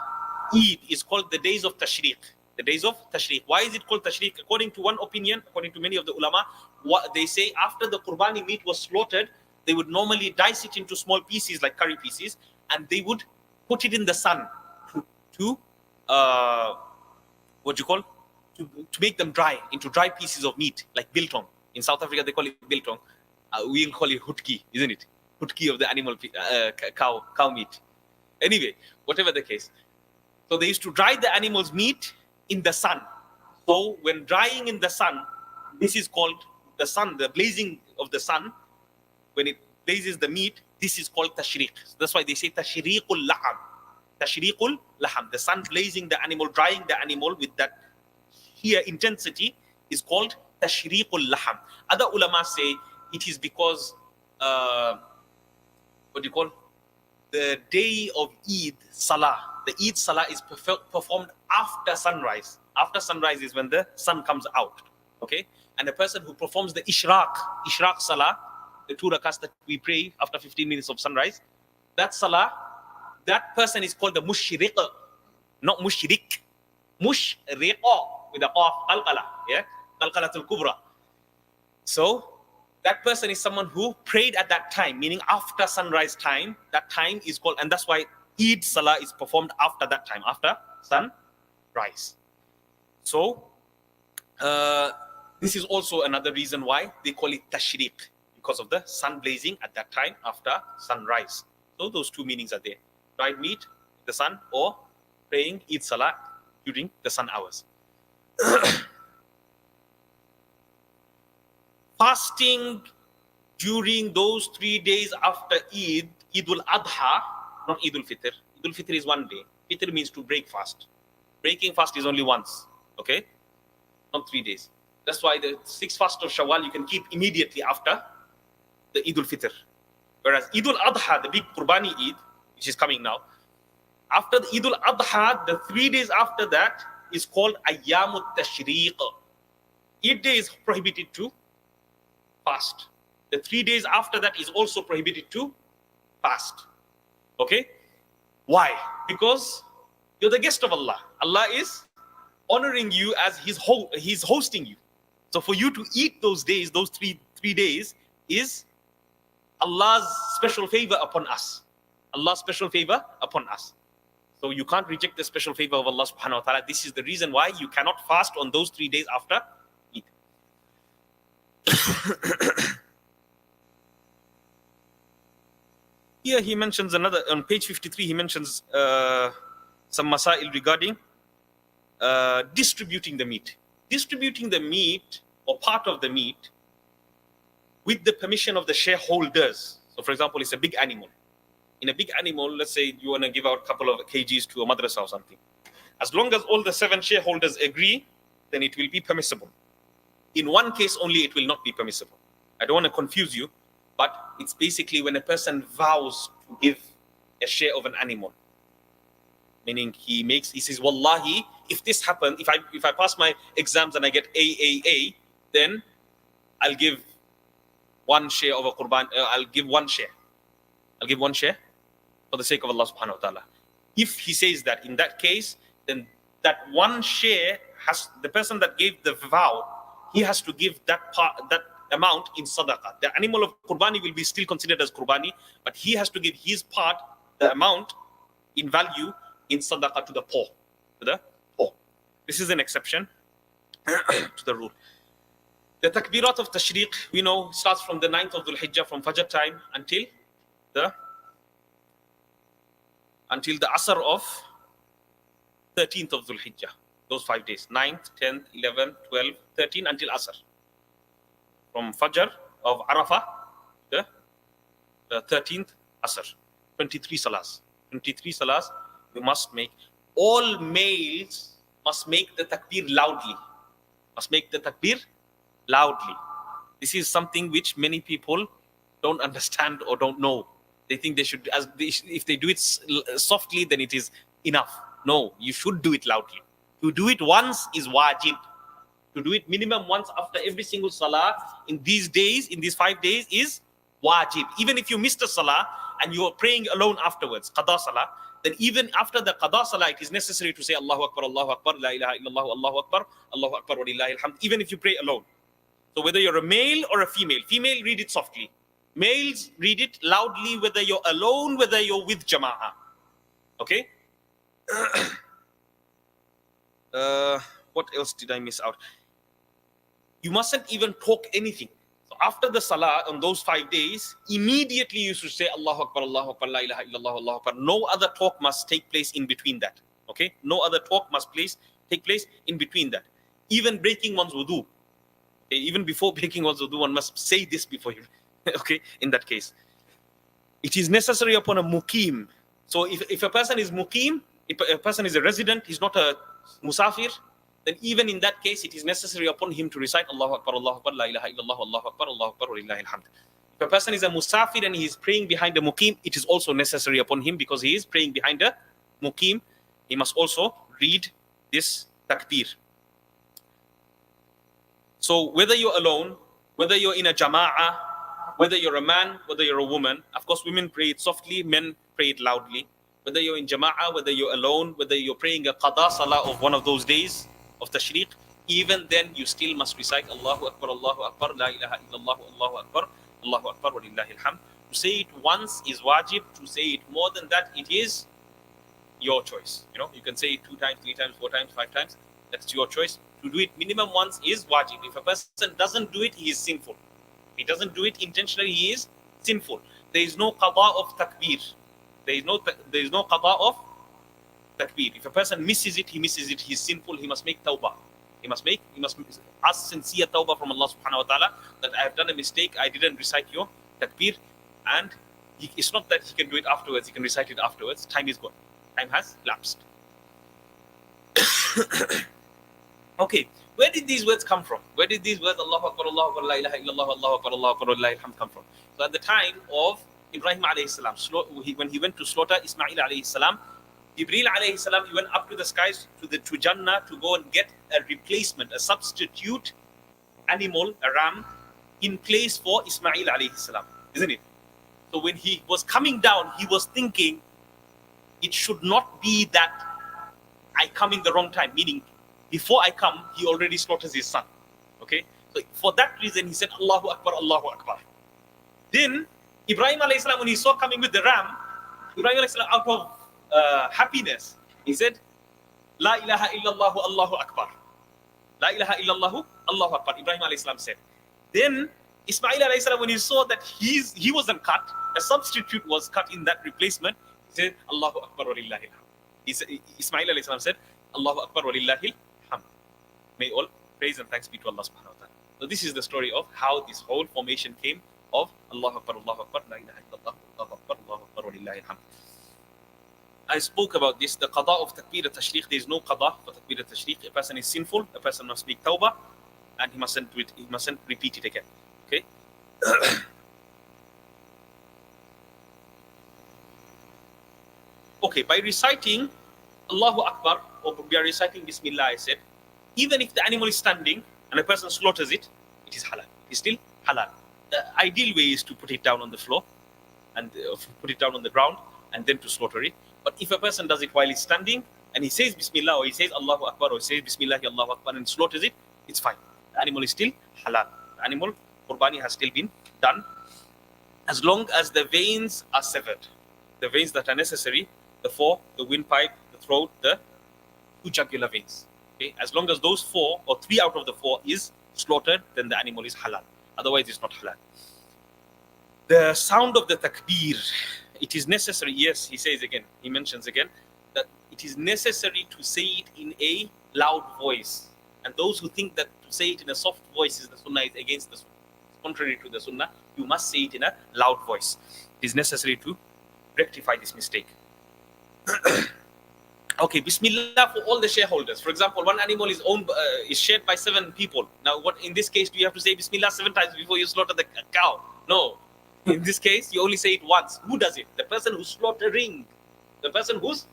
Eid is called the days of Tashriq. The days of Tashriq. Why is it called Tashriq? According to one opinion, according to many of the ulama, what they say, after the Qurbani meat was slaughtered, they would normally dice it into small pieces like curry pieces, and they would put it in the sun to make them dry into dry pieces of meat like biltong. In South Africa they call it biltong. We'll call it hutki, isn't it? Hutki of the animal cow meat. Anyway, whatever the case. So they used to dry the animal's meat in the sun. So when drying in the sun, this is called the sun, the blazing of the sun. When it blazes the meat, this is called tashriq. So that's why they say tashriqul laham. Tashriqul laham. The sun blazing the animal, drying the animal with that here intensity is called tashriqul laham. Other ulama say it is because the day of Eid Salah. The Eid Salah is performed after sunrise. After sunrise is when the sun comes out. Okay? And a person who performs the Ishraq Salah, the 2 rakats that we pray after 15 minutes of sunrise, that Salah, that person is called the Mushriq, not Mushrik. Mushriq with a qaf, qalqala, yeah? Qalqalatul kubra. So, that person is someone who prayed at that time, meaning after sunrise time. That time is called, and that's why Eid Salah is performed after that time, after sunrise. So, this is also another reason why they call it Tashriq, because of the sun blazing at that time after sunrise. So those 2 meanings are there. Dried meat, the sun, or praying Eid Salah during the sun hours. Fasting during those 3 days after Eid, Eidul Adha, not Eidul Fitr. Eidul Fitr is 1 day. Fitr means to break fast. Breaking fast is only once, okay? Not 3 days. That's why the 6th fast of Shawwal you can keep immediately after the Eidul Fitr. Whereas Eidul Adha, the big Qurbani Eid, which is coming now, after the Eidul Adha, the 3 days after that is called Ayyamut Tashriq. Eid day is prohibited to fast. The 3 days after that is also prohibited to fast. Okay? Why? Because you're the guest of Allah. Allah is honoring you as He's hosting you. So for you to eat those days, those three days, is Allah's special favor upon us. Allah's special favor upon us. So you can't reject the special favor of Allah subhanahu wa ta'ala. This is the reason why you cannot fast on those 3 days after Eid. Here he mentions another, on page 53, he mentions some masail regarding distributing the meat. Distributing the meat or part of the meat with the permission of the shareholders. So for example, it's a big animal. In a big animal, let's say you want to give out a couple of kgs to a madrasa or something. As long as all the 7 shareholders agree, then it will be permissible. In one case only, it will not be permissible. I don't want to confuse you, but it's basically when a person vows to give a share of an animal. Meaning he says, Wallahi, if this happens, if I pass my exams and I get AAA, then I'll give 1 share of a Qurban, I'll give 1 share. I'll give 1 share for the sake of Allah subhanahu wa ta'ala. If he says that, in that case, then that 1 share the person that gave the vow, he has to give that amount in sadaqah. The animal of Qurbani will be still considered as Qurbani, but he has to give his part, the amount in value, in sadaqah to the poor. This is an exception to the rule. The takbirat of tashriq, we know, starts from the 9th of Dhul Hijjah, from Fajr time until the Asr of 13th of Dhul Hijjah. Those 5 days, 9th, 10th, 11th, 12th, 13th until Asr. From Fajr of Arafah, the 13th Asr. 23 salahs. 23 salahs we must make. All males must make the takbir loudly. Must make the takbir loudly. This is something which many people don't understand or don't know. They think they should, if they do it softly, then it is enough. No, you should do it loudly. To do it once is wajib. To do it minimum once after every single salah in these days, in these 5 days, is wajib. Even if you missed a salah and you are praying alone afterwards, qada salah, then even after the qada salah, it is necessary to say Allahu Akbar, la ilaha illallah, Allahu Akbar wa lillahi alhamd, even if you pray alone. So whether you're a male or a female, read it softly. Males read it loudly, whether you're alone, whether you're with jama'ah. Okay? What else did I miss out? You mustn't even talk anything. So after the salah on those 5 days, immediately you should say Allahu Akbar, la ilaha illallah, Allahu Akbar. No other talk must take place in between that. Okay? No other talk must take place in between that. Even breaking one's wudu. Okay? Even before breaking one's wudu, one must say this before you. Okay? In that case. It is necessary upon a muqim. So if a person is muqim, if a person is a resident, he's not a musafir, then even in that case, it is necessary upon him to recite Allahu Akbar, la ilaha illallah, Allahu Akbar wa lillahi alhamd. If a person is a musafir and he is praying behind a muqim, it is also necessary upon him, because he is praying behind a muqim, he must also read this takbir. So whether you're alone, whether you're in a jama'ah, whether you're a man, whether you're a woman, of course women pray it softly, men pray it loudly. Whether you're in jama'ah, whether you're alone, whether you're praying a qada salah of one of those days of tashriq, even then you still must recite Allahu Akbar, la ilaha illallah, Allahu Akbar wa lillahi alhamd. To say it once is wajib. To say it more than that, it is your choice. You know, you can say it 2 times, 3 times, 4 times, 5 times. That's your choice. To do it minimum once is wajib. If a person doesn't do it, he is sinful. If he doesn't do it intentionally, he is sinful. There is no qada of takbir. There is no qada of takbir. If a person misses it, he's sinful, he must make tawbah. He must ask sincere tawbah from Allah subhanahu wa ta'ala, that I have done a mistake, I didn't recite your takbir, and it's not that he can do it afterwards, he can recite it afterwards, time is gone. Time has lapsed. Okay, where did these words come from? Where did these words Allahu Akbar, la ilaha illallah, Allahu Akbar wa lillahi alhamd come from? So at the time of Ibrahim alayhi salam, when he went to slaughter Ismail alayhi salam, Jibreel alayhi salam, he went up to the skies, to Jannah, to go and get a replacement, a substitute animal, a ram, in place for Ismail alayhi salam, isn't it? So when he was coming down, he was thinking, it should not be that I come in the wrong time, meaning before I come, he already slaughters his son. Okay? So for that reason, he said, Allahu Akbar, Allahu Akbar. Then, Ibrahim alayhi salam, when he saw coming with the ram, Ibrahim alayhi salam, out of happiness, he said, La ilaha illallah, Allahu Akbar. La ilaha illallah, Allahu Akbar. Ibrahim alayhi salam said. Then Ismail alayhi salam, when he saw that he wasn't cut, a substitute was cut in that replacement, he said, Allahu Akbar wa lillahi alhamd. Ismail alayhi salam said, Allahu Akbar wa lillahi alhamd. May all praise and thanks be to Allah subhanahu wa ta'ala. So this is the story of how this whole formation came of Allahu Akbar, la ilaha illallah, Allahu Akbar wa lillahi alhamd. I spoke about this, the qada of takbir al-tashriq. There is no qada for takbir al-tashriq. A person is sinful, a person must make tawbah, and he mustn't repeat it again. Okay? Okay, by reciting Allahu Akbar, or we are reciting Bismillah, I said, even if the animal is standing and a person slaughters it, it is halal. It is still halal. The ideal way is to put it down on the floor and put it down on the ground and then to slaughter it. But if a person does it while he's standing and he says Bismillah or he says Allahu Akbar or he says Bismillah Allahu Akbar and slaughters it, it's fine. The animal is still halal. The animal Qurbani has still been done as long as the veins are severed. The veins that are necessary, the windpipe, the throat, the two jugular veins. Okay? As long as those 4 or 3 out of the 4 is slaughtered, then the animal is halal. Otherwise, it's not halal. The sound of the takbir, it is necessary. Yes, he mentions again, that it is necessary to say it in a loud voice. And those who think that to say it in a soft voice is the sunnah is against the sunnah. Contrary to the sunnah, you must say it in a loud voice. It is necessary to rectify this mistake. Okay, Bismillah for all the shareholders. For example, one animal is shared by 7 people. Now, what in this case do you have to say Bismillah 7 times before you slaughter the cow? No. In this case, you only say it once. Who does it? The person who's slaughtering. The person who's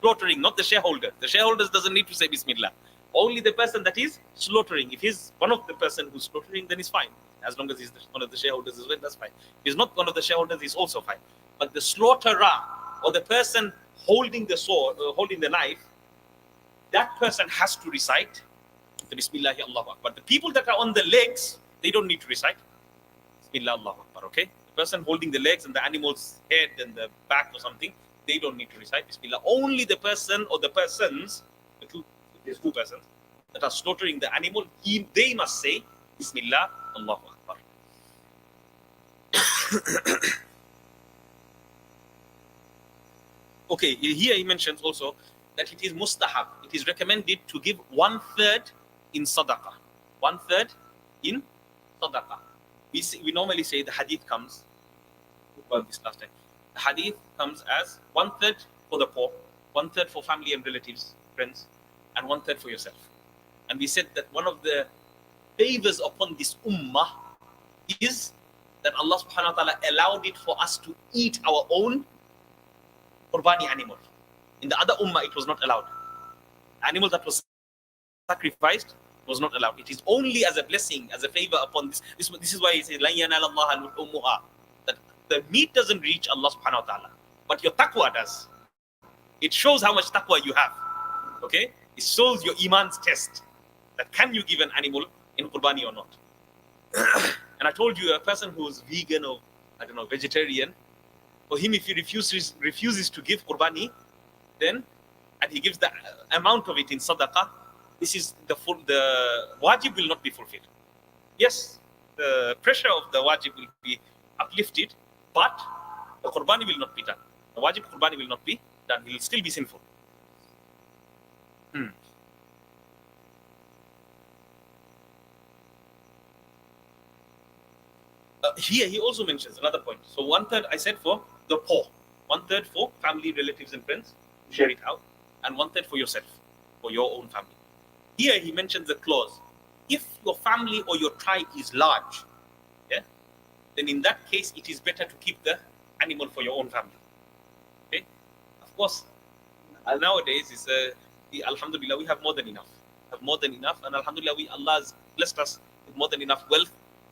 slaughtering, not the shareholder. The shareholders doesn't need to say Bismillah. Only the person that is slaughtering. If he's one of the person who's slaughtering, then it's fine. As long as he's one of the shareholders as well, that's fine. If he's not one of the shareholders, he's also fine. But the slaughterer or the person holding the sword, holding the knife, that person has to recite the Bismillah Allahu Akbar. The people that are on the legs, they don't need to recite Bismillah Allahu Akbar, okay? The person holding the legs and the animal's head and the back or something, they don't need to recite Bismillah. Only the person or the persons, there's 2 persons that are slaughtering the animal, they must say Bismillah Allahu Akbar. Okay, here he mentions also that it is mustahab. It is recommended to give 1/3 in sadaqah. 1/3 in sadaqah. We normally say the hadith comes, about this last time. The hadith comes as 1/3 for the poor, 1/3 for family and relatives, friends, and 1/3 for yourself. And we said that one of the favors upon this ummah is that Allah subhanahu wa ta'ala allowed it for us to eat our own Qurbani animal. In the other ummah, it was not allowed. Animal that was sacrificed was not allowed. It is only as a blessing, as a favor upon this. This is why he says, that the meat doesn't reach Allah subhanahu wa ta'ala, but your taqwa does. It shows how much taqwa you have. Okay? It shows your iman's test. That can you give an animal in Qurbani or not? And I told you, a person who's vegan or, I don't know, vegetarian, for him, if he refuses to give Qurbani, then, and he gives the amount of it in sadaqah, this is the wajib will not be fulfilled. Yes, the pressure of the wajib will be uplifted, but the Qurbani will not be done. The wajib Qurbani will not be done. He will still be sinful. Here he also mentions another point. So 1/3 I said for the poor, 1/3 for family, relatives, and friends, share it out, and 1/3 for yourself, for your own family. Here he mentions the clause: if your family or your tribe is large, yeah, then in that case it is better to keep the animal for your own family. Okay, of course. Nowadays is Alhamdulillah, we have more than enough. And Alhamdulillah, Allah has blessed us with more than enough wealth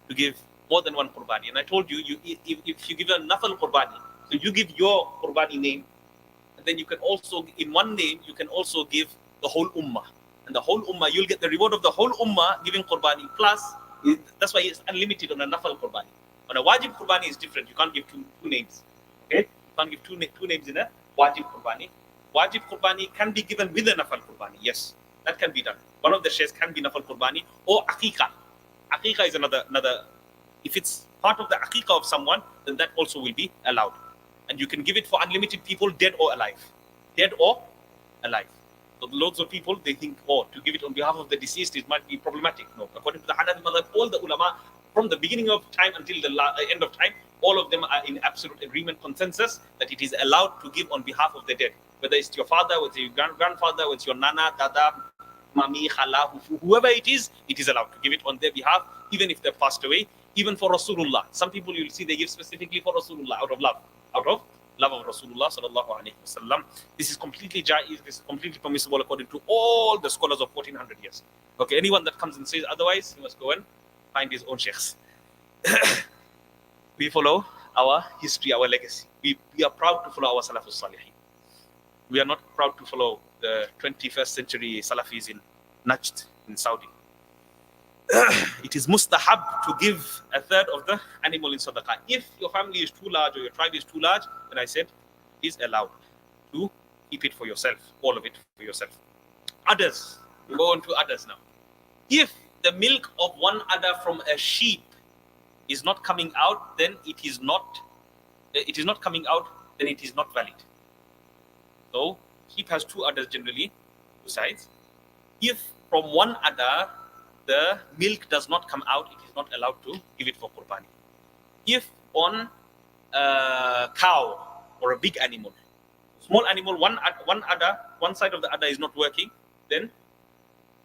to give more than one Qurbani. And I told you, if you give a nafal Qurbani, so you give your Qurbani name, and then you can also, in one name, you can also give the whole ummah. And the whole ummah, you'll get the reward of the whole ummah giving Qurbani. Plus, that's why it's unlimited on a nafal Qurbani. On a wajib Qurbani is different. You can't give two names. Okay? You can't give two names in a wajib Qurbani. Wajib Qurbani can be given with a nafal Qurbani. Yes, that can be done. One of the shares can be nafal Qurbani or aqiqah. Aqiqah is another. If it's part of the aqiqah of someone, then that also will be allowed. And you can give it for unlimited people, dead or alive. Dead or alive. So loads of people, they think, oh, to give it on behalf of the deceased, it might be problematic. No. According to the Hanafi madhab, all the ulama, from the beginning of time until the end of time, all of them are in absolute agreement, consensus, that it is allowed to give on behalf of the dead. Whether it's your father, whether it's your grandfather, whether it's your nana, dada, mami, khala, whoever it is allowed to give it on their behalf, even if they've passed away, even for Rasulullah. Some people you'll see they give specifically for Rasulullah out of love of Rasulullah sallallahu alaihi wasallam. This is completely jaiz, this is completely permissible according to all the scholars of 1400 years. Okay, anyone that comes and says otherwise, he must go and find his own sheikhs. We follow our history, our legacy. We are proud to follow our Salafus Salihin. We are not proud to follow the 21st century Salafis in Najd in Saudi. It is mustahab to give a third of the animal in sadaqah. If your family is too large or your tribe is too large, then I said it is allowed to keep it for yourself, all of it for yourself. Others, we go on to others now. If the milk of one udder from a sheep is not coming out, then it is not coming out, then it is not valid. So sheep has two udders generally, two sides. If from one udder the milk does not come out, it is not allowed to give it for qurbani. If on a cow or a big animal, small animal, one udder, one side of the udder is not working, then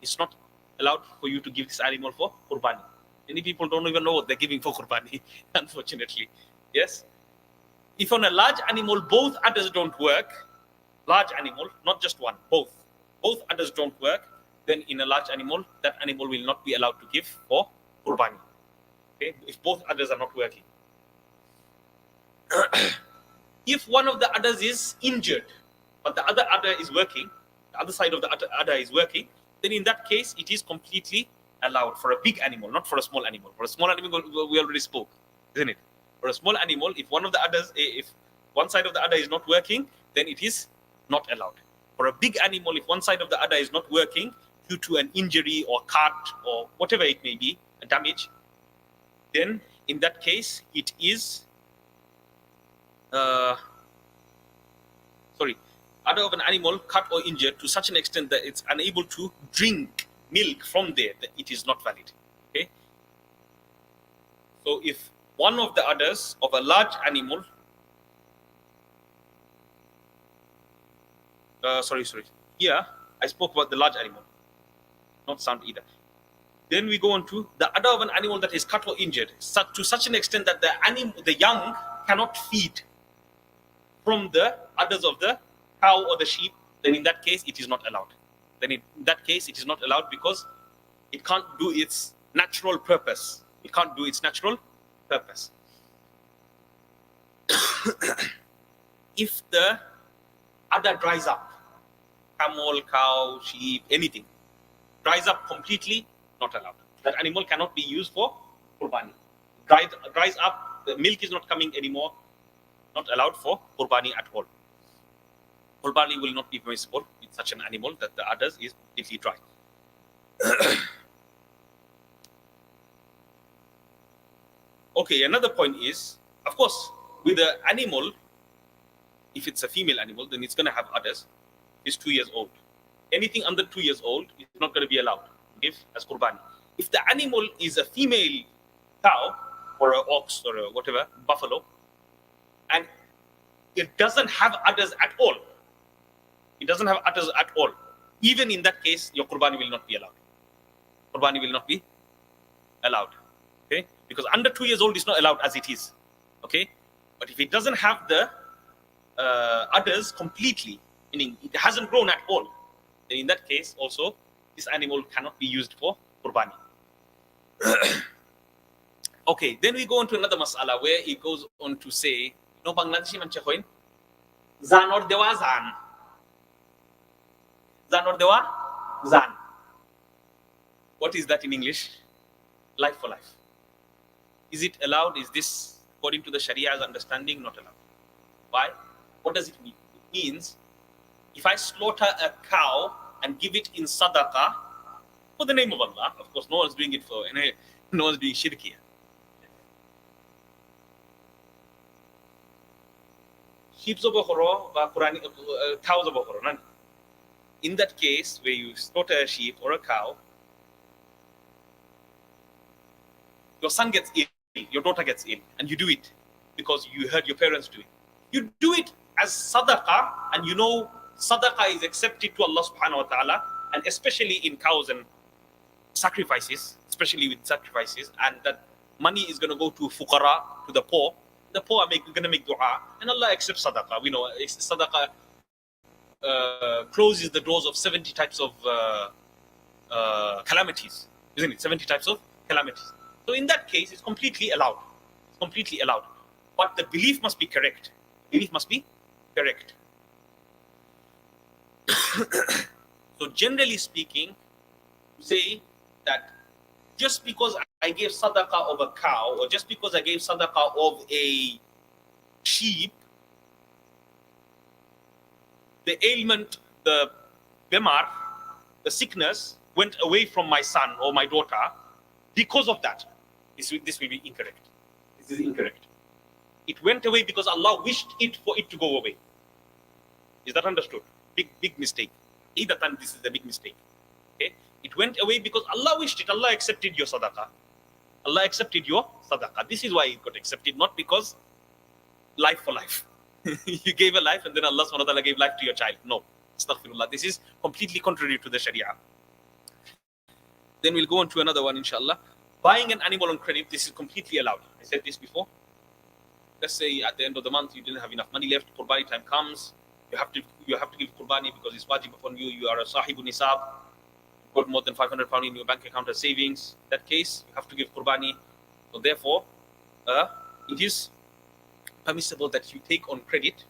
it's not allowed for you to give this animal for qurbani. Many people don't even know what they're giving for qurbani, unfortunately. Yes. If on a large animal both udders don't work, large animal, not just one, both udders don't work, then in a large animal, that animal will not be allowed to give for qurbani. Okay, if both udders are not working. If one of the udders is injured, but the other udder is working, the other side of the udder is working, then in that case, it is completely allowed for a big animal, not for a small animal. For a small animal, we already spoke, isn't it? For a small animal, if one of the udders, if one side of the udder is not working, then it is not allowed. For a big animal, if one side of the udder is not working due to an injury or cut or whatever it may be, a damage, then in that case, it is, udder of an animal cut or injured to such an extent that it's unable to drink milk from there, that it is not valid. Okay. So if one of the udders of a large animal, here I spoke about the large animal, not sound either. Then we go on to the udder of an animal that is cut or injured to such an extent that the young cannot feed from the udders of the cow or the sheep, then in that case it is not allowed. Then in that case it is not allowed because it can't do its natural purpose. It can't do its natural purpose. If the udder dries up, camel, cow, sheep, anything, dries up completely, not allowed. That animal cannot be used for qurbani. Dries up, the milk is not coming anymore, not allowed for qurbani at all. Qurbani will not be permissible with such an animal that the udders is completely dry. Okay, another point is, of course, with the animal, if it's a female animal, then it's going to have udders. It's 2 years old. Anything under 2 years old is not going to be allowed to give as qurbani. If the animal is a female cow or an ox or a whatever, buffalo, and it doesn't have udders at all, even in that case, your qurbani will not be allowed. Qurbani will not be allowed. Okay? Because under 2 years old is not allowed as it is. Okay? But if it doesn't have the udders completely, meaning it hasn't grown at all, then in that case also, this animal cannot be used for qurbani. Okay, then we go on to another mas'ala where it goes on to say, no Bangladeshi man chekoin, zan or dewa zan. Zan or dewa? Zan. What is that in English? Life for life. Is it allowed? Is this according to the Sharia's understanding? Not allowed. Why? What does it mean? It means if I slaughter a cow and give it in sadaqah for the name of Allah, of course, no one's doing it for No one's doing shirk here. Sheep's over horo, cows over horo. In that case, where you slaughter a sheep or a cow, your son gets ill, your daughter gets ill, and you do it because you heard your parents do it. You do it as sadaqah, and you know sadaqah is accepted to Allah subhanahu wa ta'ala, and especially in cows and sacrifices, especially with sacrifices, and that money is going to go to fuqara, to the poor. The poor are going to make dua, and Allah accepts sadaqah. We know sadaqah closes the doors of 70 types of calamities, isn't it? 70 types of calamities. So in that case, it's completely allowed. It's completely allowed. But the belief must be correct. Belief must be correct. So generally speaking, say that just because I gave sadaqah of a cow, or just because I gave sadaqah of a sheep, the ailment, the bemar, the sickness went away from my son or my daughter because of that. This will be incorrect. This is incorrect. It went away because Allah wished it for it to go away. Is that understood? Big mistake. Either time, this is a big mistake. Okay? It went away because Allah wished it. Allah accepted your sadaqah. Allah accepted your sadaqah. This is why it got accepted, not because life for life. You gave a life and then Allah subhanahu wa ta'ala gave life to your child. No. Astaghfirullah. This is completely contrary to the Sharia. Then we'll go on to another one, inshallah. Buying an animal on credit, this is completely allowed. I said this before. Let's say at the end of the month you didn't have enough money left, Qurbani time comes, you have to give Qurbani because it's wajib upon you. You are a sahibun nisab, you've got more than £500 in your bank account as savings. In that case, you have to give Qurbani. So therefore, it is permissible that you take on credit,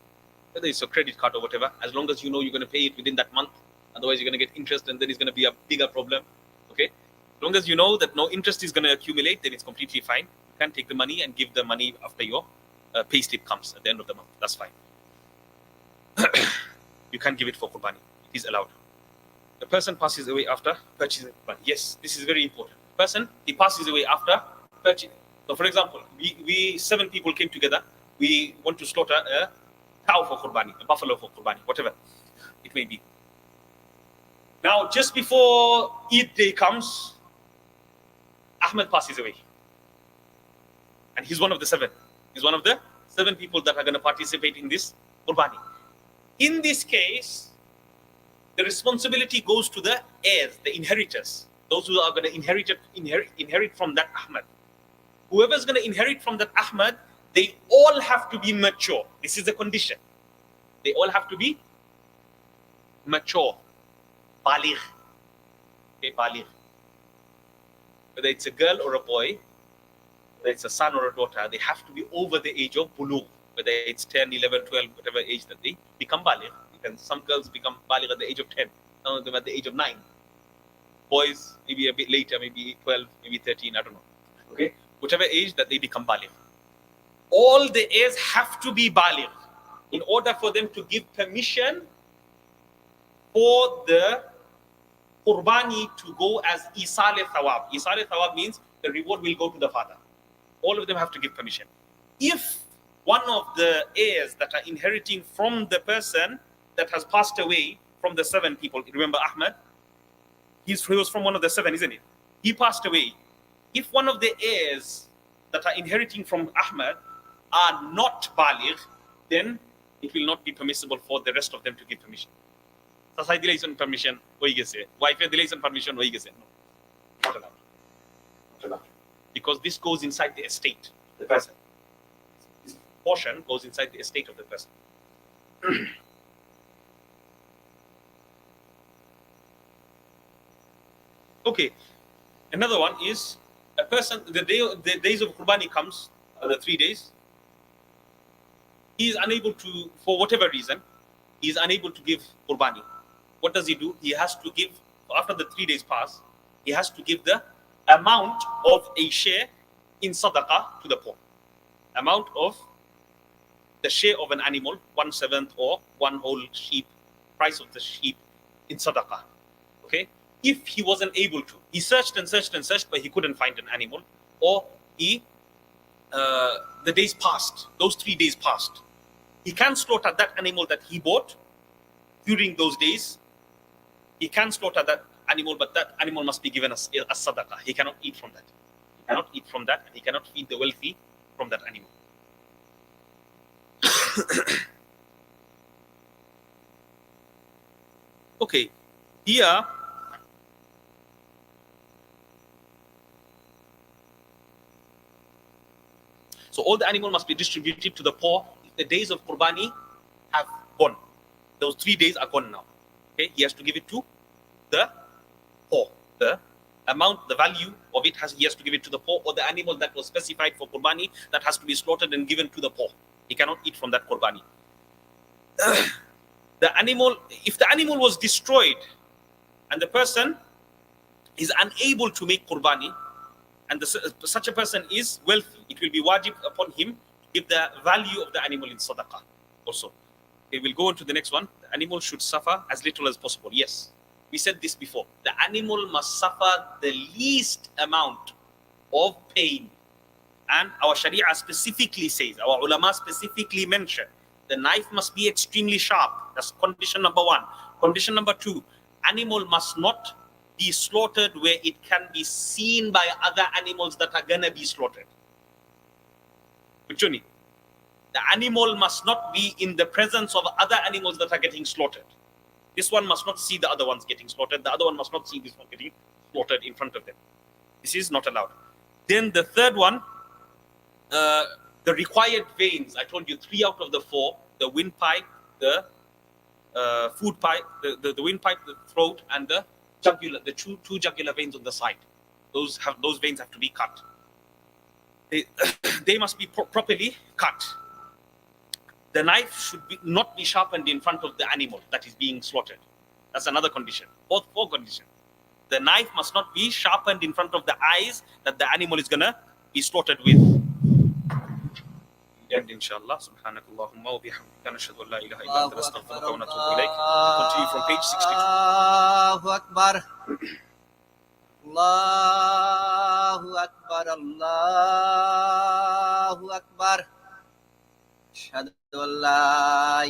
whether it's a credit card or whatever, as long as you know you're going to pay it within that month. Otherwise, you're going to get interest, and then it's going to be a bigger problem. Okay, as long as you know that no interest is going to accumulate, then it's completely fine. You can take the money and give the money after your pay slip comes at the end of the month. That's fine. You can give it for Qurbani. It is allowed. The person passes away after purchasing Qurbani. Yes, this is very important. Person, he passes away after purchasing. So, for example, we 7 people came together. We want to slaughter a cow for Qurbani, a buffalo for Qurbani, whatever it may be. Now, just before Eid day comes, Ahmed passes away. And he's one of the 7. He's one of the 7 people that are going to participate in this Qurbani. In this case, the responsibility goes to the heirs, the inheritors, those who are going to inherit from that Ahmed. Whoever's going to inherit from that Ahmed, they all have to be mature. This is the condition. They all have to be mature. Baligh. Okay, baligh. Whether it's a girl or a boy, whether it's a son or a daughter, they have to be over the age of bulugh. Whether it's 10, 11, 12, whatever age that they become baligh. And some girls become baligh at the age of 10, some of them at the age of 9. Boys, maybe a bit later, maybe 12, maybe 13, I don't know. Okay? Whichever age that they become baligh. All the heirs have to be baligh in order for them to give permission for the Qurbani to go as Isal Thawab. Isal Thawab means the reward will go to the father. All of them have to give permission. If one of the heirs that are inheriting from the person that has passed away from the 7 people, remember Ahmed? He was from one of the 7, isn't it? He passed away. If one of the heirs that are inheriting from Ahmed are not baligh, then it will not be permissible for the rest of them to give permission. Sasai delays on permission, wife delays on permission, no, not allowed. Not allowed. Because this goes inside the estate of the person. This portion goes inside the estate of the person. Okay, another one is a person, the days of Qurbani comes, the 3 days, he is unable to, for whatever reason, he is unable to give Qurbani. What does he do? He has to give, after the 3 days pass, he has to give the amount of a share in sadaqah to the poor. Amount of the share of an animal, 1/7 or 1 whole sheep, price of the sheep in sadaqah. Okay? If he wasn't able to, He searched and searched and searched, but he couldn't find an animal. Or the days passed, those 3 days passed. He can slaughter that animal that he bought during those days. He can slaughter that animal, but that animal must be given as sadaqah. He cannot eat from that. He cannot eat from that, and he cannot feed the wealthy from that animal. Okay, here so all the animal must be distributed to the poor if the days of Qurbani have gone. Those 3 days are gone now. Okay, he has to give it to the poor. The amount, the value of it he has to give it to the poor, or the animal that was specified for Qurbani that has to be slaughtered and given to the poor. He cannot eat from that Qurbani. The animal, if the animal was destroyed and the person is unable to make Qurbani, and such a person is wealthy, it will be wajib upon him to give the value of the animal in sadaqah also. Okay, we'll go on to the next one. The animal should suffer as little as possible. Yes, we said this before. The animal must suffer the least amount of pain. And our Sharia specifically says, our ulama specifically mention, the knife must be extremely sharp. That's condition number 1. Condition number 2, animal must not be slaughtered where it can be seen by other animals that are gonna be slaughtered. The animal must not be in the presence of other animals that are getting slaughtered. This one must not see the other ones getting slaughtered. The other one must not see this one getting slaughtered in front of them. This is not allowed. Then the third one, the required veins. I told you 3 out of the 4, the windpipe, the food pipe, the windpipe, the throat, and the jugular, the two jugular veins on the side. Those veins have to be cut. They must be properly cut. The knife should not be sharpened in front of the animal that is being slaughtered. That's another condition. Both 4 conditions. The knife must not be sharpened in front of the eyes that the animal is gonna be slaughtered with. And inshallah, subhanakallahumma wa bihamdika nashhadu an la ilaha illa anta nastaghfiruka wa natubu ilayk. Continue from page 62. Allahu Akbar. Allahu Akbar. Allahu Akbar. Ashhadu an la